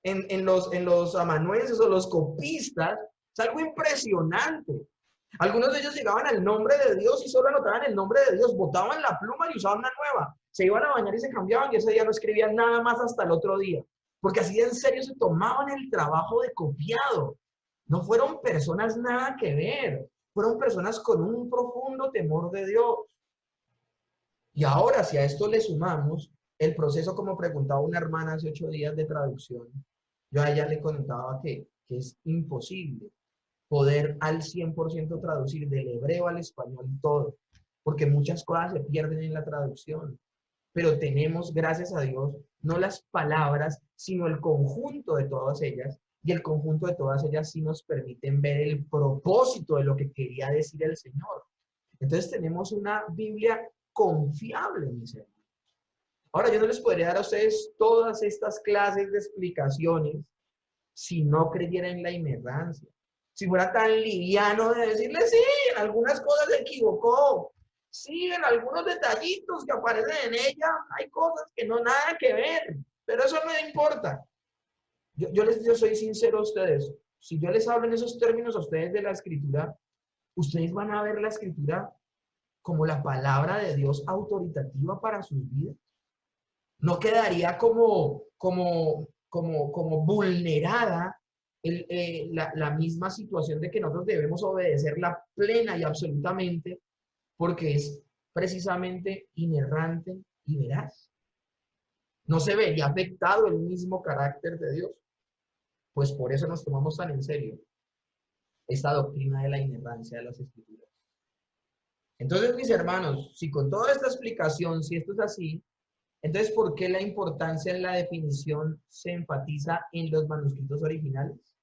en los amanuenses o los copistas, es algo impresionante. Algunos de ellos llegaban al nombre de Dios y solo anotaban el nombre de Dios, botaban la pluma y usaban una nueva. Se iban a bañar y se cambiaban y ese día no escribían nada más hasta el otro día. Porque así en serio se tomaban el trabajo de copiado. No fueron personas nada que ver. Fueron personas con un profundo temor de Dios. Y ahora, si a esto le sumamos el proceso, como preguntaba una hermana hace 8 días de traducción, yo a ella le contaba que es imposible poder al 100% traducir del hebreo al español todo, porque muchas cosas se pierden en la traducción. Pero tenemos, gracias a Dios, no las palabras, sino el conjunto de todas ellas, y el conjunto de todas ellas sí nos permiten ver el propósito de lo que quería decir el Señor. Entonces tenemos una Biblia confiable, mis hermanos. Ahora, yo no les podría dar a ustedes todas estas clases de explicaciones si no creyera en la inerrancia. Si fuera tan liviano de decirle, sí, en algunas cosas se equivocó, sí, en algunos detallitos que aparecen en ella, hay cosas que no nada que ver, pero eso no importa. Yo soy sincero a ustedes, si yo les hablo en esos términos a ustedes de la Escritura, ustedes van a ver la Escritura como la palabra de Dios autoritativa para sus vidas. No quedaría como vulnerada la misma situación de que nosotros debemos obedecerla plena y absolutamente, porque es precisamente inerrante y veraz. No se vería afectado el mismo carácter de Dios. Pues por eso nos tomamos tan en serio esta doctrina de la inerrancia de las Escrituras. Entonces, mis hermanos, si con toda esta explicación, si esto es así, entonces, ¿por qué la importancia en la definición se enfatiza en los manuscritos originales?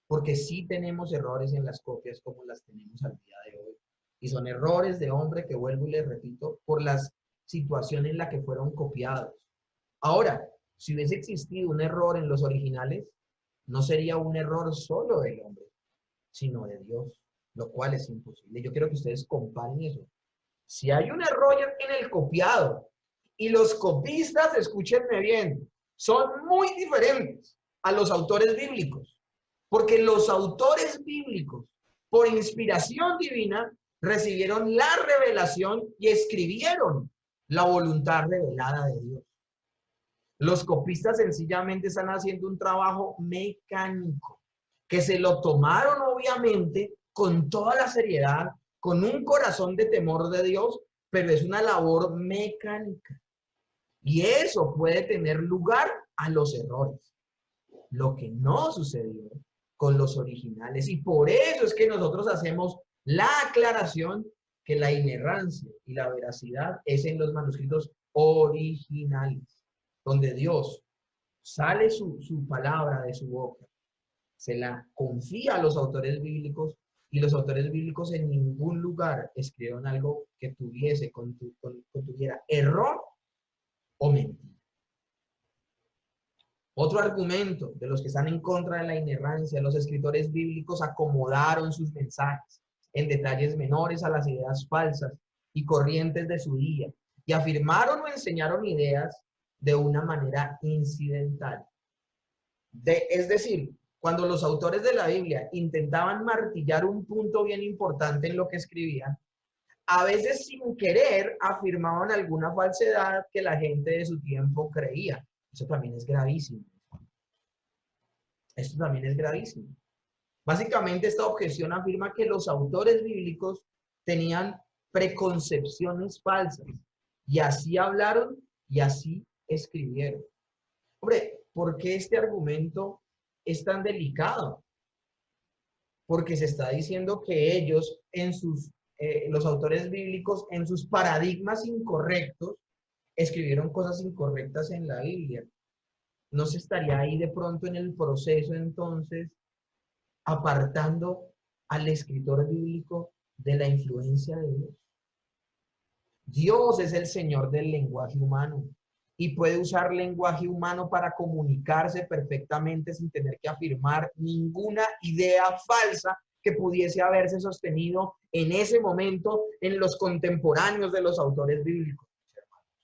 Porque sí tenemos errores en las copias como las tenemos al día de hoy. Y son errores de hombre que, vuelvo y les repito, por la situación en la que fueron copiados. Ahora, si hubiese existido un error en los originales, no sería un error solo del hombre, sino de Dios, lo cual es imposible. Yo quiero que ustedes comparen eso. Si hay un error en el copiado y los copistas, escúchenme bien, son muy diferentes a los autores bíblicos, porque los autores bíblicos, por inspiración divina, recibieron la revelación y escribieron la voluntad revelada de Dios. Los copistas sencillamente están haciendo un trabajo mecánico, que se lo tomaron obviamente con toda la seriedad, con un corazón de temor de Dios, pero es una labor mecánica. Y eso puede tener lugar a los errores. Lo que no sucedió con los originales. Y por eso es que nosotros hacemos la aclaración que la inerrancia y la veracidad es en los manuscritos originales, donde Dios sale su palabra de su boca, se la confía a los autores bíblicos, y los autores bíblicos en ningún lugar escribieron algo que contuviera error o mentira. Otro argumento de los que están en contra de la inerrancia: los escritores bíblicos acomodaron sus mensajes en detalles menores a las ideas falsas y corrientes de su día, y afirmaron o enseñaron ideas de una manera incidental. Es decir, cuando los autores de la Biblia intentaban martillar un punto bien importante en lo que escribían, a veces sin querer afirmaban alguna falsedad que la gente de su tiempo creía. Eso también es gravísimo. Esto también es gravísimo. Básicamente, esta objeción afirma que los autores bíblicos tenían preconcepciones falsas y así hablaron y así escribieron. Hombre, ¿por qué este argumento es tan delicado? Porque se está diciendo que ellos, los autores bíblicos, en sus paradigmas incorrectos, escribieron cosas incorrectas en la Biblia. ¿No se estaría ahí de pronto en el proceso entonces apartando al escritor bíblico de la influencia de Dios? Dios es el Señor del lenguaje humano y puede usar lenguaje humano para comunicarse perfectamente sin tener que afirmar ninguna idea falsa que pudiese haberse sostenido en ese momento en los contemporáneos de los autores bíblicos.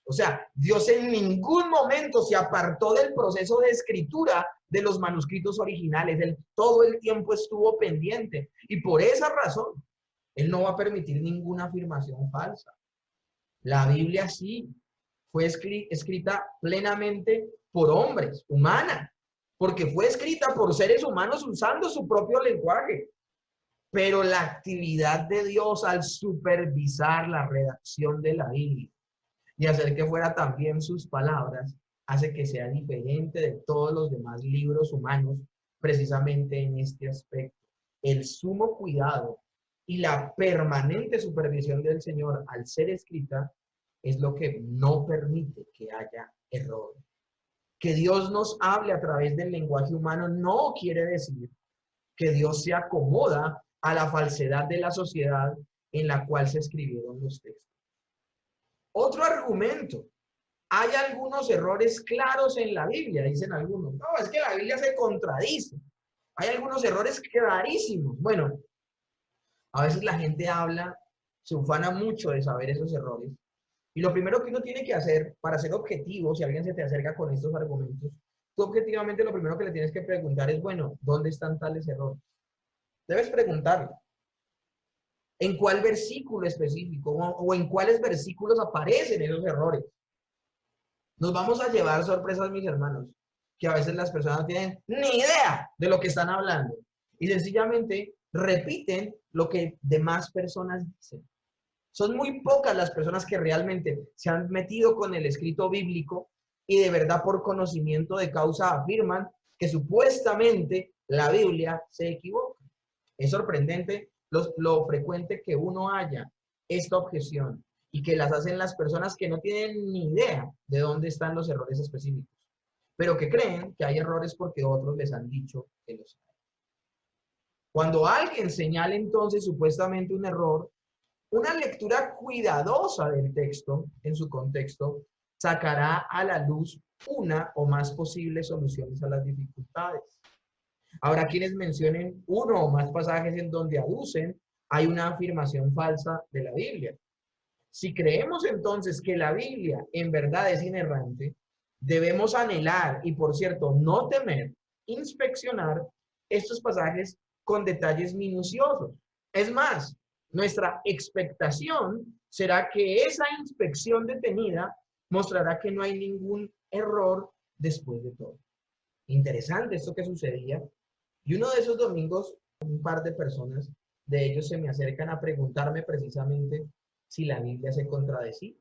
O sea, Dios en ningún momento se apartó del proceso de escritura de los manuscritos originales. Él todo el tiempo estuvo pendiente. Y por esa razón, Él no va a permitir ninguna afirmación falsa. La Biblia sí fue escrita plenamente por hombres, humana, porque fue escrita por seres humanos usando su propio lenguaje. Pero la actividad de Dios al supervisar la redacción de la Biblia y hacer que fuera también sus palabras, hace que sea diferente de todos los demás libros humanos, precisamente en este aspecto. El sumo cuidado y la permanente supervisión del Señor al ser escrita es lo que no permite que haya error. Que Dios nos hable a través del lenguaje humano no quiere decir que Dios se acomoda a la falsedad de la sociedad en la cual se escribieron los textos. Otro argumento. Hay algunos errores claros en la Biblia, dicen algunos. No, es que la Biblia se contradice. Hay algunos errores clarísimos. Bueno, a veces la gente habla, se ufana mucho de saber esos errores. Y lo primero que uno tiene que hacer para ser objetivo, si alguien se te acerca con estos argumentos, tú objetivamente lo primero que le tienes que preguntar es, bueno, ¿dónde están tales errores? Debes preguntarle. ¿En cuál versículo específico o en cuáles versículos aparecen esos errores? Nos vamos a llevar sorpresas, mis hermanos, que a veces las personas no tienen ni idea de lo que están hablando y sencillamente repiten lo que demás personas dicen. Son muy pocas las personas que realmente se han metido con el escrito bíblico y de verdad por conocimiento de causa afirman que supuestamente la Biblia se equivoca. Es sorprendente lo frecuente que uno haya esta objeción y que las hacen las personas que no tienen ni idea de dónde están los errores específicos, pero que creen que hay errores porque otros les han dicho que los hay. Cuando alguien señala entonces supuestamente un error, una lectura cuidadosa del texto en su contexto sacará a la luz una o más posibles soluciones a las dificultades. Habrá quienes mencionen uno o más pasajes en donde aducen hay una afirmación falsa de la Biblia. Si creemos entonces que la Biblia en verdad es inerrante, debemos anhelar y, por cierto, no temer, inspeccionar estos pasajes con detalles minuciosos. Es más, nuestra expectación será que esa inspección detenida mostrará que no hay ningún error después de todo. Interesante esto que sucedía. Y uno de esos domingos, un par de personas de ellos se me acercan a preguntarme precisamente si la Biblia se contradecía.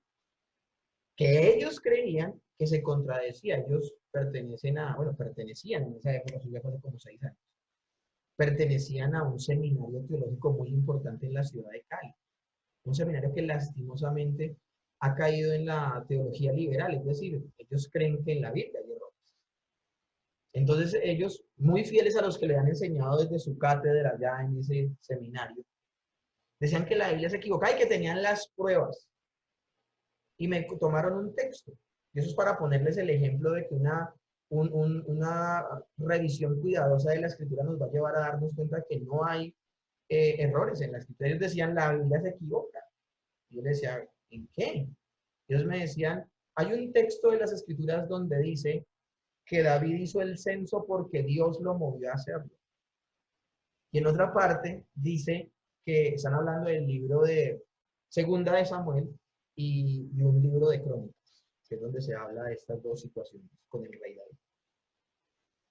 Que ellos creían que se contradecía. Ellos pertenecían en esa época, eso ya fue hace como 6 años. Pertenecían a un seminario teológico muy importante en la ciudad de Cali. Un seminario que lastimosamente ha caído en la teología liberal, es decir, ellos creen que en la Biblia hay errores. Entonces ellos, muy fieles a los que le han enseñado desde su cátedra allá en ese seminario, decían que la Biblia se equivocaba y que tenían las pruebas. Y me tomaron un texto. Y eso es para ponerles el ejemplo de que una revisión cuidadosa de la escritura nos va a llevar a darnos cuenta que no hay errores en la escritura. Ellos decían, la Biblia se equivoca. Y yo les decía, ¿en qué? Ellos me decían, hay un texto de las Escrituras donde dice que David hizo el censo porque Dios lo movió a hacerlo. Y en otra parte dice que están hablando del libro de Segunda de Samuel y un libro de Crónicas, que es donde se habla de estas dos situaciones con el rey David.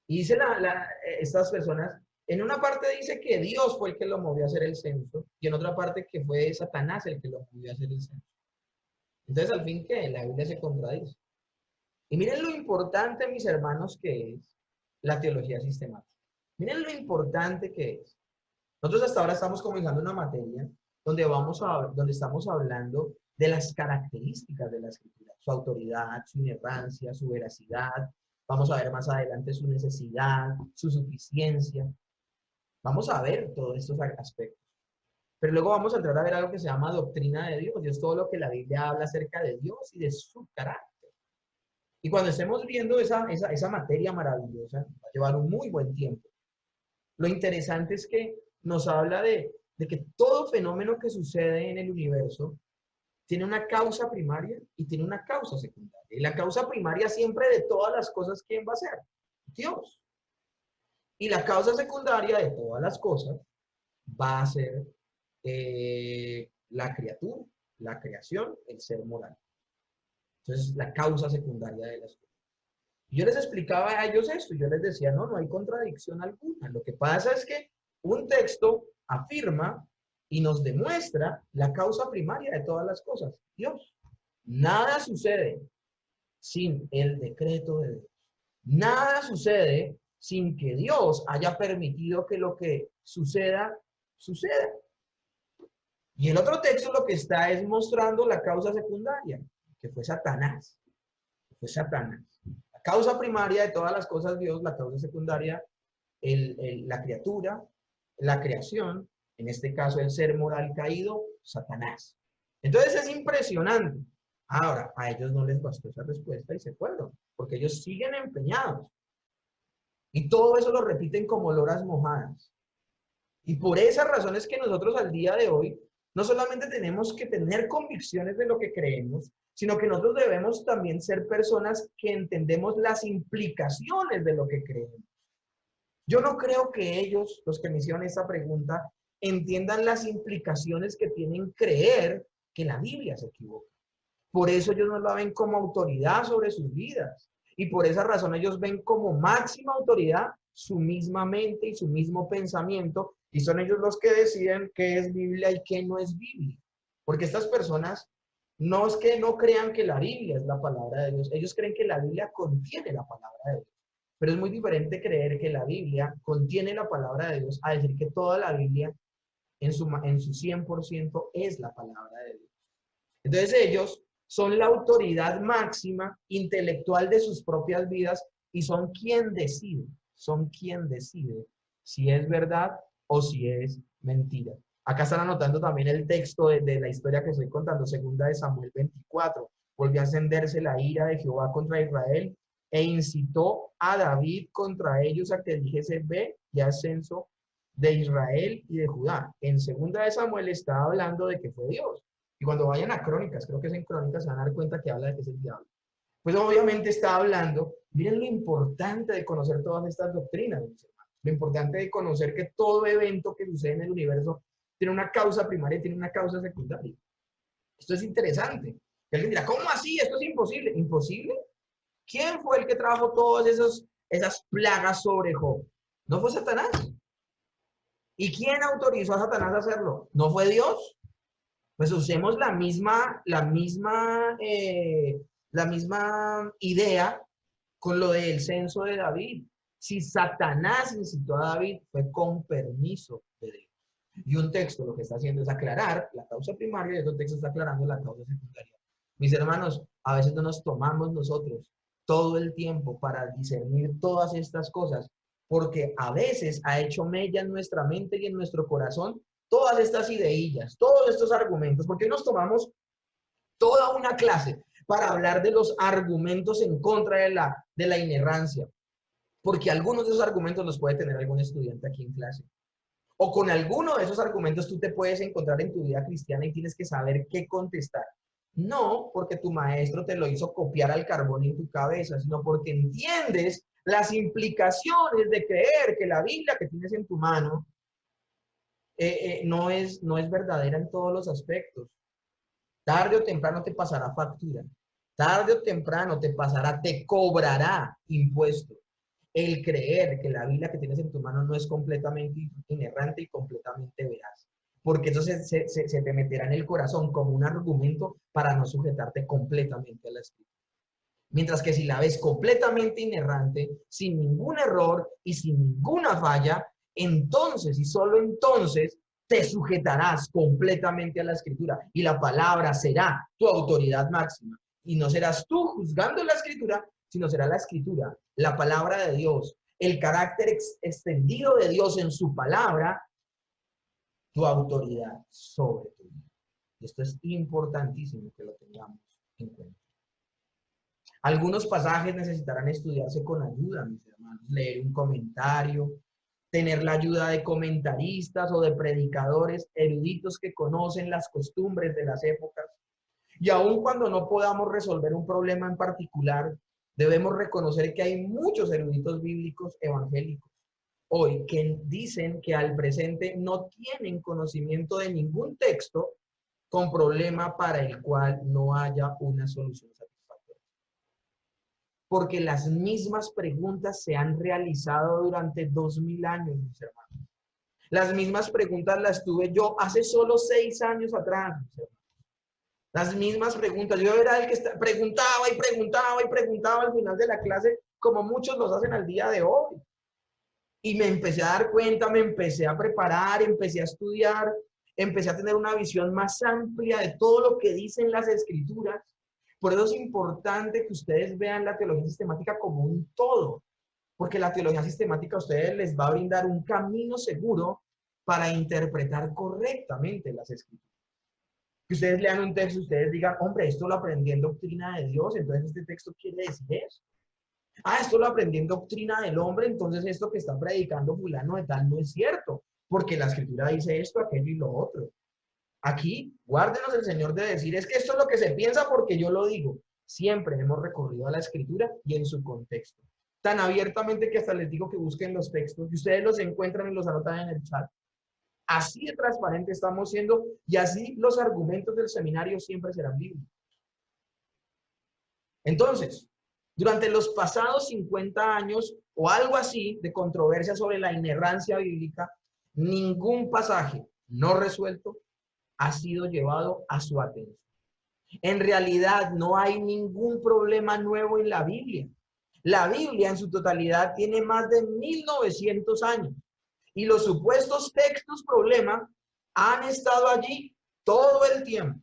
Y dice estas personas, en una parte dice que Dios fue el que lo movió a hacer el censo, y en otra parte que fue Satanás el que lo movió a hacer el censo. Entonces, al fin, ¿qué? La Biblia se contradice. Y miren lo importante, mis hermanos, que es la teología sistemática. Miren lo importante que es. Nosotros hasta ahora estamos comenzando una materia donde estamos hablando de las características de la Escritura, su autoridad, su inerrancia, su veracidad. Vamos a ver más adelante su necesidad, su suficiencia. Vamos a ver todos estos aspectos. Pero luego vamos a entrar a ver algo que se llama doctrina de Dios, y es todo lo que la Biblia habla acerca de Dios y de su carácter. Y cuando estemos viendo esa materia maravillosa, va a llevar un muy buen tiempo. Lo interesante es que nos habla de que todo fenómeno que sucede en el universo tiene una causa primaria y tiene una causa secundaria. Y la causa primaria siempre de todas las cosas, ¿quién va a ser? Dios. Y la causa secundaria de todas las cosas va a ser la criatura, la creación, el ser moral. Entonces, la causa secundaria de las cosas. Yo les explicaba a ellos esto, y yo les decía, no hay contradicción alguna. Lo que pasa es que un texto afirma y nos demuestra la causa primaria de todas las cosas, Dios. Nada sucede sin el decreto de Dios. Nada sucede sin que Dios haya permitido que lo que suceda, suceda. Y el otro texto lo que está es mostrando la causa secundaria, que fue Satanás. Fue Satanás. La causa primaria de todas las cosas, Dios; la causa secundaria, la criatura, la creación, en este caso el ser moral caído, Satanás. Entonces es impresionante. Ahora, a ellos no les bastó esa respuesta y se fueron, porque ellos siguen empeñados. Y todo eso lo repiten como loras mojadas. Y por esas razones que nosotros al día de hoy no solamente tenemos que tener convicciones de lo que creemos, sino que nosotros debemos también ser personas que entendemos las implicaciones de lo que creemos. Yo no creo que ellos, los que me hicieron esta pregunta, entiendan las implicaciones que tienen creer que la Biblia se equivoca. Por eso ellos no la ven como autoridad sobre sus vidas. Y por esa razón ellos ven como máxima autoridad su misma mente y su mismo pensamiento. Y son ellos los que deciden qué es Biblia y qué no es Biblia. Porque estas personas no es que no crean que la Biblia es la palabra de Dios. Ellos creen que la Biblia contiene la palabra de Dios. Pero es muy diferente creer que la Biblia contiene la palabra de Dios a decir que toda la Biblia en su 100% es la palabra de Dios. Entonces ellos son la autoridad máxima intelectual de sus propias vidas y son quien decide si es verdad o si es mentira. Acá están anotando también el texto de la historia que estoy contando, segunda de Samuel 24. Volvió a encenderse la ira de Jehová contra Israel e incitó a David contra ellos a que dijese: ve y haz censo de Israel y de Judá. En segunda de Samuel está hablando de que fue Dios. Y cuando vayan a Crónicas, creo que es en Crónicas, se van a dar cuenta que habla de que es el diablo. Pues obviamente está hablando, miren lo importante de conocer todas estas doctrinas, mis hermanos. Lo importante de conocer que todo evento que sucede en el universo tiene una causa primaria y tiene una causa secundaria. Esto es interesante. Y alguien dirá, ¿cómo así? Esto es imposible. ¿Imposible? ¿Quién fue el que trajo todas esas plagas sobre Job? ¿No fue Satanás? ¿Y quién autorizó a Satanás a hacerlo? ¿No fue Dios? Pues usemos la misma idea con lo del censo de David. Si Satanás incitó a David, fue con permiso de Dios. Y un texto lo que está haciendo es aclarar la causa primaria y otro texto está aclarando la causa secundaria. Mis hermanos, a veces no nos tomamos nosotros todo el tiempo para discernir todas estas cosas, porque a veces ha hecho mella en nuestra mente y en nuestro corazón todas estas ideillas, todos estos argumentos, porque nos tomamos toda una clase para hablar de los argumentos en contra de la inerrancia, porque algunos de esos argumentos los puede tener algún estudiante aquí en clase. O con alguno de esos argumentos tú te puedes encontrar en tu vida cristiana y tienes que saber qué contestar. No porque tu maestro te lo hizo copiar al carbón en tu cabeza, sino porque entiendes las implicaciones de creer que la Biblia que tienes en tu mano no es verdadera en todos los aspectos. Tarde o temprano te pasará factura. Tarde o temprano te pasará, te cobrará impuesto. El creer que la Biblia que tienes en tu mano no es completamente inerrante y completamente veraz. Porque eso se te meterá en el corazón como un argumento para no sujetarte completamente a la escritura. Mientras que si la ves completamente inerrante, sin ningún error y sin ninguna falla, entonces y solo entonces te sujetarás completamente a la escritura y la palabra será tu autoridad máxima. Y no serás tú juzgando la escritura, sino será la escritura, la palabra de Dios, el carácter extendido de Dios en su palabra, tu autoridad sobre tu vida. Esto es importantísimo que lo tengamos en cuenta. Algunos pasajes necesitarán estudiarse con ayuda, mis hermanos, leer un comentario, tener la ayuda de comentaristas o de predicadores eruditos que conocen las costumbres de las épocas. Y aun cuando no podamos resolver un problema en particular, debemos reconocer que hay muchos eruditos bíblicos evangélicos hoy que dicen que al presente no tienen conocimiento de ningún texto con problema para el cual no haya una solución satisfactoria. Porque las mismas preguntas se han realizado durante 2000 años, mis hermanos. Las mismas preguntas las tuve yo hace solo 6 años atrás, mis hermanos. Las mismas preguntas. Yo era el que preguntaba y preguntaba y preguntaba al final de la clase, como muchos los hacen al día de hoy. Y me empecé a dar cuenta, me empecé a preparar, empecé a estudiar, empecé a tener una visión más amplia de todo lo que dicen las escrituras. Por eso es importante que ustedes vean la teología sistemática como un todo, porque la teología sistemática a ustedes les va a brindar un camino seguro para interpretar correctamente las escrituras. Que ustedes lean un texto y ustedes digan, hombre, esto lo aprendí en doctrina de Dios, entonces este texto quiere decir eso. Ah, esto lo aprendí en doctrina del hombre, entonces esto que está predicando fulano de tal no es cierto, porque la escritura dice esto, aquello y lo otro. Aquí, guárdenos el Señor de decir, es que esto es lo que se piensa porque yo lo digo. Siempre hemos recorrido a la escritura y en su contexto. Tan abiertamente que hasta les digo que busquen los textos, y ustedes los encuentran y los anotan en el chat. Así de transparente estamos siendo y así los argumentos del seminario siempre serán bíblicos. Entonces, durante los pasados 50 años o algo así de controversia sobre la inerrancia bíblica, ningún pasaje no resuelto ha sido llevado a su atención. En realidad no hay ningún problema nuevo en la Biblia. La Biblia en su totalidad tiene más de 1900 años y los supuestos textos problema han estado allí todo el tiempo.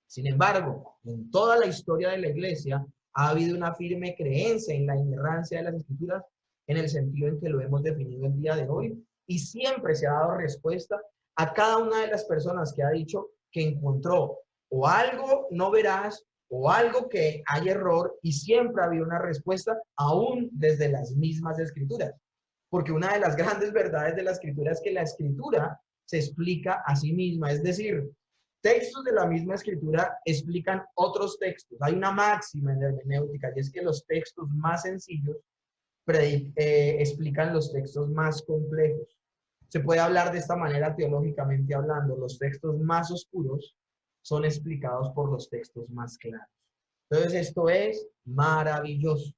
Sin embargo, en toda la historia de la Iglesia ha habido una firme creencia en la inerrancia de las Escrituras en el sentido en que lo hemos definido el día de hoy y siempre se ha dado respuesta a cada una de las personas que ha dicho que encontró o algo no veraz o algo que hay error y siempre ha habido una respuesta aún desde las mismas Escrituras. Porque una de las grandes verdades de la Escritura es que la Escritura se explica a sí misma, es decir, textos de la misma escritura explican otros textos. Hay una máxima en la hermenéutica y es que los textos más sencillos explican los textos más complejos. Se puede hablar de esta manera teológicamente hablando. Los textos más oscuros son explicados por los textos más claros. Entonces esto es maravilloso.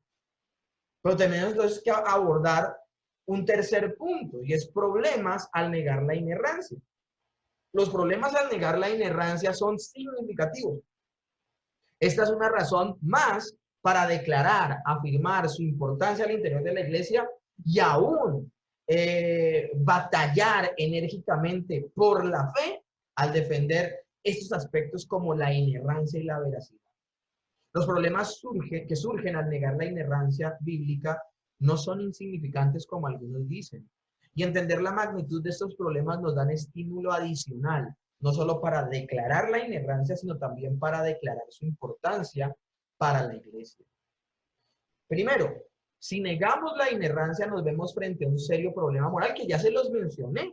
Pero tenemos entonces que abordar un tercer punto y es problemas al negar la inerrancia. Los problemas al negar la inerrancia son significativos. Esta es una razón más para declarar, afirmar su importancia al interior de la iglesia y aún batallar enérgicamente por la fe al defender estos aspectos como la inerrancia y la veracidad. Los problemas que surgen al negar la inerrancia bíblica no son insignificantes como algunos dicen. Y entender la magnitud de estos problemas nos dan estímulo adicional, no solo para declarar la inerrancia, sino también para declarar su importancia para la iglesia. Primero, si negamos la inerrancia, nos vemos frente a un serio problema moral que ya se los mencioné.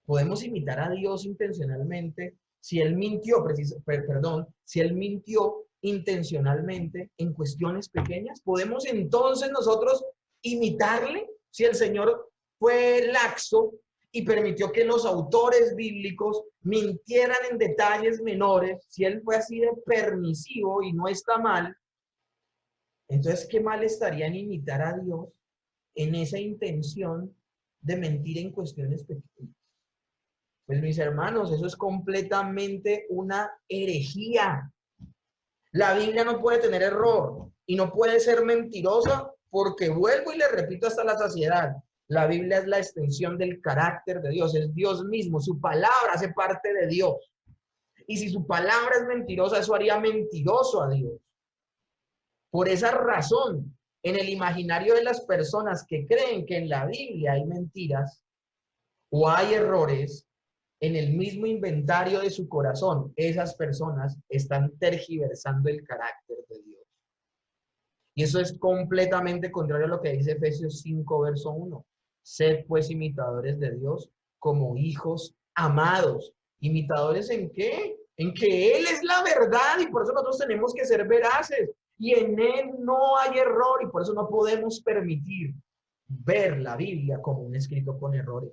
Podemos imitar a Dios intencionalmente si él mintió, perdón, si él mintió intencionalmente en cuestiones pequeñas? ¿Podemos entonces nosotros imitarle si el Señor fue laxo y permitió que los autores bíblicos mintieran en detalles menores? Si él fue así de permisivo y no está mal, entonces qué mal estaría en imitar a Dios en esa intención de mentir en cuestiones pequeñas. Pues mis hermanos, eso es completamente una herejía. La Biblia no puede tener error y no puede ser mentirosa porque vuelvo y le repito hasta la saciedad. La Biblia es la extensión del carácter de Dios, es Dios mismo, su palabra hace parte de Dios. Y si su palabra es mentirosa, eso haría mentiroso a Dios. Por esa razón, en el imaginario de las personas que creen que en la Biblia hay mentiras o hay errores, en el mismo inventario de su corazón, esas personas están tergiversando el carácter de Dios. Y eso es completamente contrario a lo que dice Efesios 5, verso 1. Sed pues imitadores de Dios como hijos amados. ¿Imitadores en qué? En que Él es la verdad y por eso nosotros tenemos que ser veraces. Y en Él no hay error y por eso no podemos permitir ver la Biblia como un escrito con errores.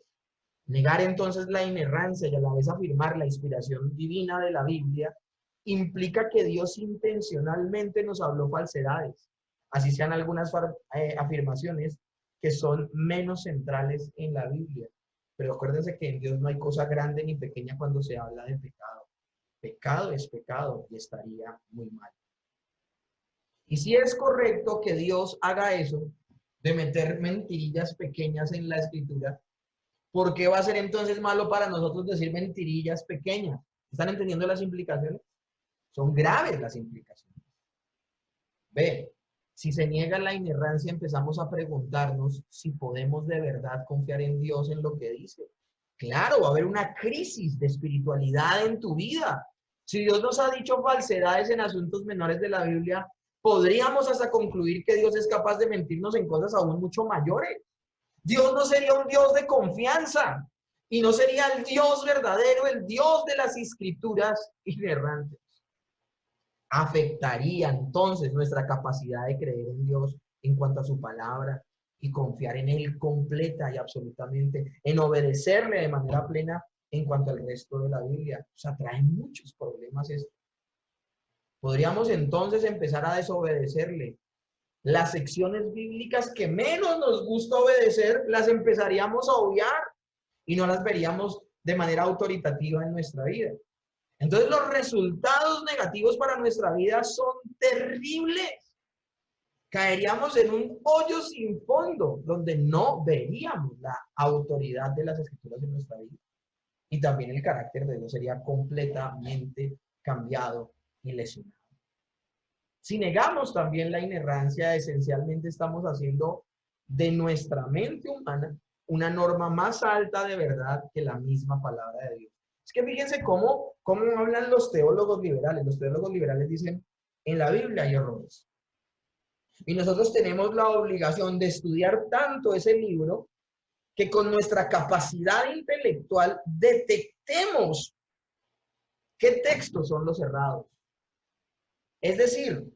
Negar entonces la inerrancia y a la vez afirmar la inspiración divina de la Biblia implica que Dios intencionalmente nos habló falsedades. Así sean algunas afirmaciones que son menos centrales en la Biblia. Pero acuérdense que en Dios no hay cosa grande ni pequeña cuando se habla de pecado. Pecado es pecado y estaría muy mal. Y si es correcto que Dios haga eso, de meter mentirillas pequeñas en la escritura, ¿por qué va a ser entonces malo para nosotros decir mentirillas pequeñas? ¿Están entendiendo las implicaciones? Son graves las implicaciones. Ve, si se niega la inerrancia, empezamos a preguntarnos si podemos de verdad confiar en Dios en lo que dice. Claro, va a haber una crisis de espiritualidad en tu vida. Si Dios nos ha dicho falsedades en asuntos menores de la Biblia, podríamos hasta concluir que Dios es capaz de mentirnos en cosas aún mucho mayores. Dios no sería un Dios de confianza y no sería el Dios verdadero, el Dios de las escrituras inerrantes. Afectaría entonces nuestra capacidad de creer en Dios en cuanto a su palabra y confiar en Él completa y absolutamente, en obedecerle de manera plena en cuanto al resto de la Biblia. O sea, trae muchos problemas esto. Podríamos entonces empezar a desobedecerle. Las secciones bíblicas que menos nos gusta obedecer, las empezaríamos a obviar y no las veríamos de manera autoritativa en nuestra vida. Entonces los resultados negativos para nuestra vida son terribles. Caeríamos en un hoyo sin fondo donde no veríamos la autoridad de las escrituras en nuestra vida. Y también el carácter de Dios sería completamente cambiado y lesionado. Si negamos también la inerrancia, esencialmente estamos haciendo de nuestra mente humana una norma más alta de verdad que la misma palabra de Dios. Es que fíjense cómo hablan los teólogos liberales. Los teólogos liberales dicen, en la Biblia hay errores. Y nosotros tenemos la obligación de estudiar tanto ese libro que con nuestra capacidad intelectual detectemos qué textos son los errados. Es decir,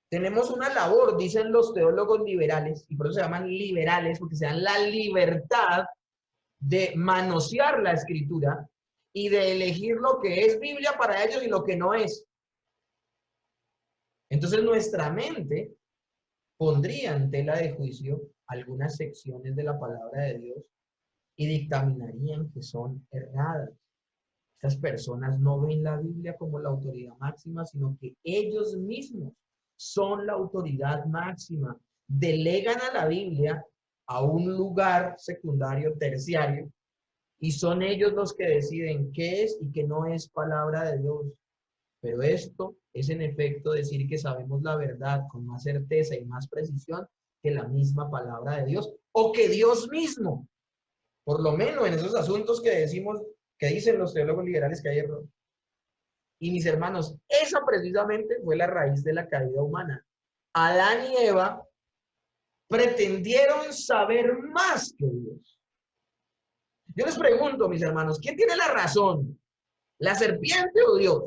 tenemos una labor, dicen los teólogos liberales, y por eso se llaman liberales, porque se dan la libertad de manosear la escritura y de elegir lo que es Biblia para ellos y lo que no es. Entonces nuestra mente pondría en tela de juicio algunas secciones de la palabra de Dios y dictaminarían que son erradas. Estas personas no ven la Biblia como la autoridad máxima, sino que ellos mismos son la autoridad máxima. Delegan a la Biblia a un lugar secundario, terciario, y son ellos los que deciden qué es y qué no es palabra de Dios. Pero esto es en efecto decir que sabemos la verdad con más certeza y más precisión que la misma palabra de Dios, o que Dios mismo, por lo menos en esos asuntos que decimos, que dicen los teólogos liberales que hay error. Y mis hermanos, esa precisamente fue la raíz de la caída humana. Adán y Eva pretendieron saber más que Dios. Yo les pregunto, mis hermanos, ¿quién tiene la razón? ¿La serpiente o Dios?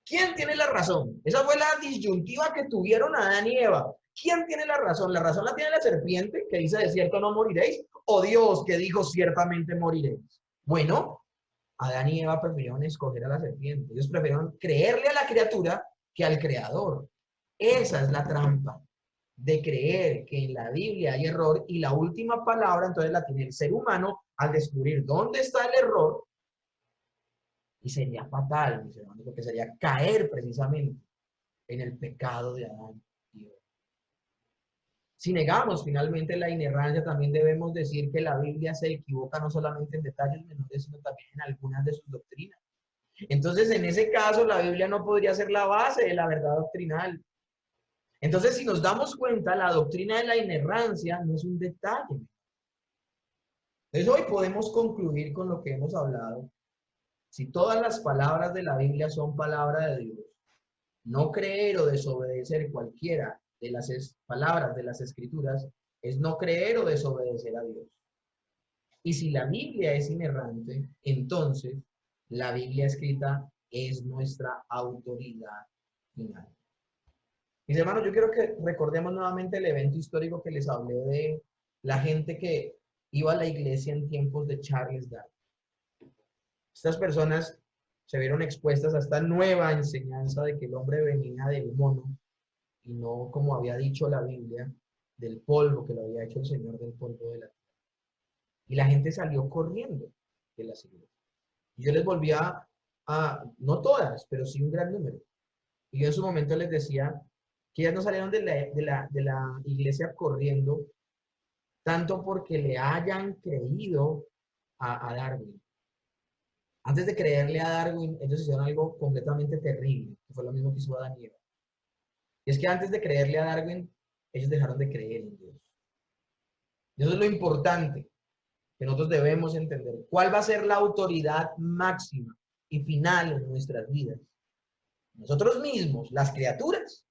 ¿Quién tiene la razón? Esa fue la disyuntiva que tuvieron Adán y Eva. ¿Quién tiene la razón? ¿La razón la tiene la serpiente, que dice de cierto no moriréis? ¿O Dios, que dijo ciertamente moriréis? Bueno, Adán y Eva prefirieron escoger a la serpiente. Ellos prefirieron creerle a la criatura que al creador. Esa es la trampa de creer que en la Biblia hay error y la última palabra entonces la tiene el ser humano al descubrir dónde está el error. Y sería fatal, mis hermanos, porque sería caer precisamente en el pecado de Adán y Eva. Si negamos finalmente la inerrancia, también debemos decir que la Biblia se equivoca no solamente en detalles menores, sino también en algunas de sus doctrinas. Entonces, en ese caso, la Biblia no podría ser la base de la verdad doctrinal. Entonces, si nos damos cuenta, la doctrina de la inerrancia no es un detalle. Entonces, hoy podemos concluir con lo que hemos hablado. Si todas las palabras de la Biblia son palabra de Dios, no creer o desobedecer cualquiera de las palabras de las Escrituras es no creer o desobedecer a Dios. Y si la Biblia es inerrante, entonces la Biblia escrita es nuestra autoridad final. Mis hermanos, yo quiero que recordemos nuevamente el evento histórico que les hablé de la gente que iba a la iglesia en tiempos de Charles Darwin. Estas personas se vieron expuestas a esta nueva enseñanza de que el hombre venía del mono y no, como había dicho la Biblia, del polvo, que lo había hecho el Señor del polvo de la tierra. Y la gente salió corriendo de las iglesias. Y yo les volvía no todas, pero sí un gran número. Y yo en su momento les decía que ellas no salieron de la iglesia corriendo tanto porque le hayan creído a Darwin. Antes de creerle a Darwin, ellos hicieron algo completamente terrible, que fue lo mismo que hizo Adán y Eva. Y es que antes de creerle a Darwin, ellos dejaron de creer en Dios. Y eso es lo importante que nosotros debemos entender. ¿Cuál va a ser la autoridad máxima y final en nuestras vidas? ¿Nosotros mismos, las criaturas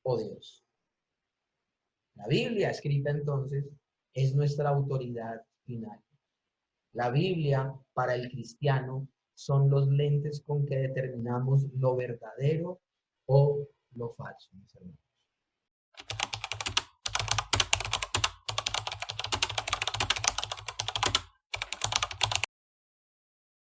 o Dios? La Biblia escrita entonces es nuestra autoridad final. La Biblia para el cristiano son los lentes con que determinamos lo verdadero o lo falso.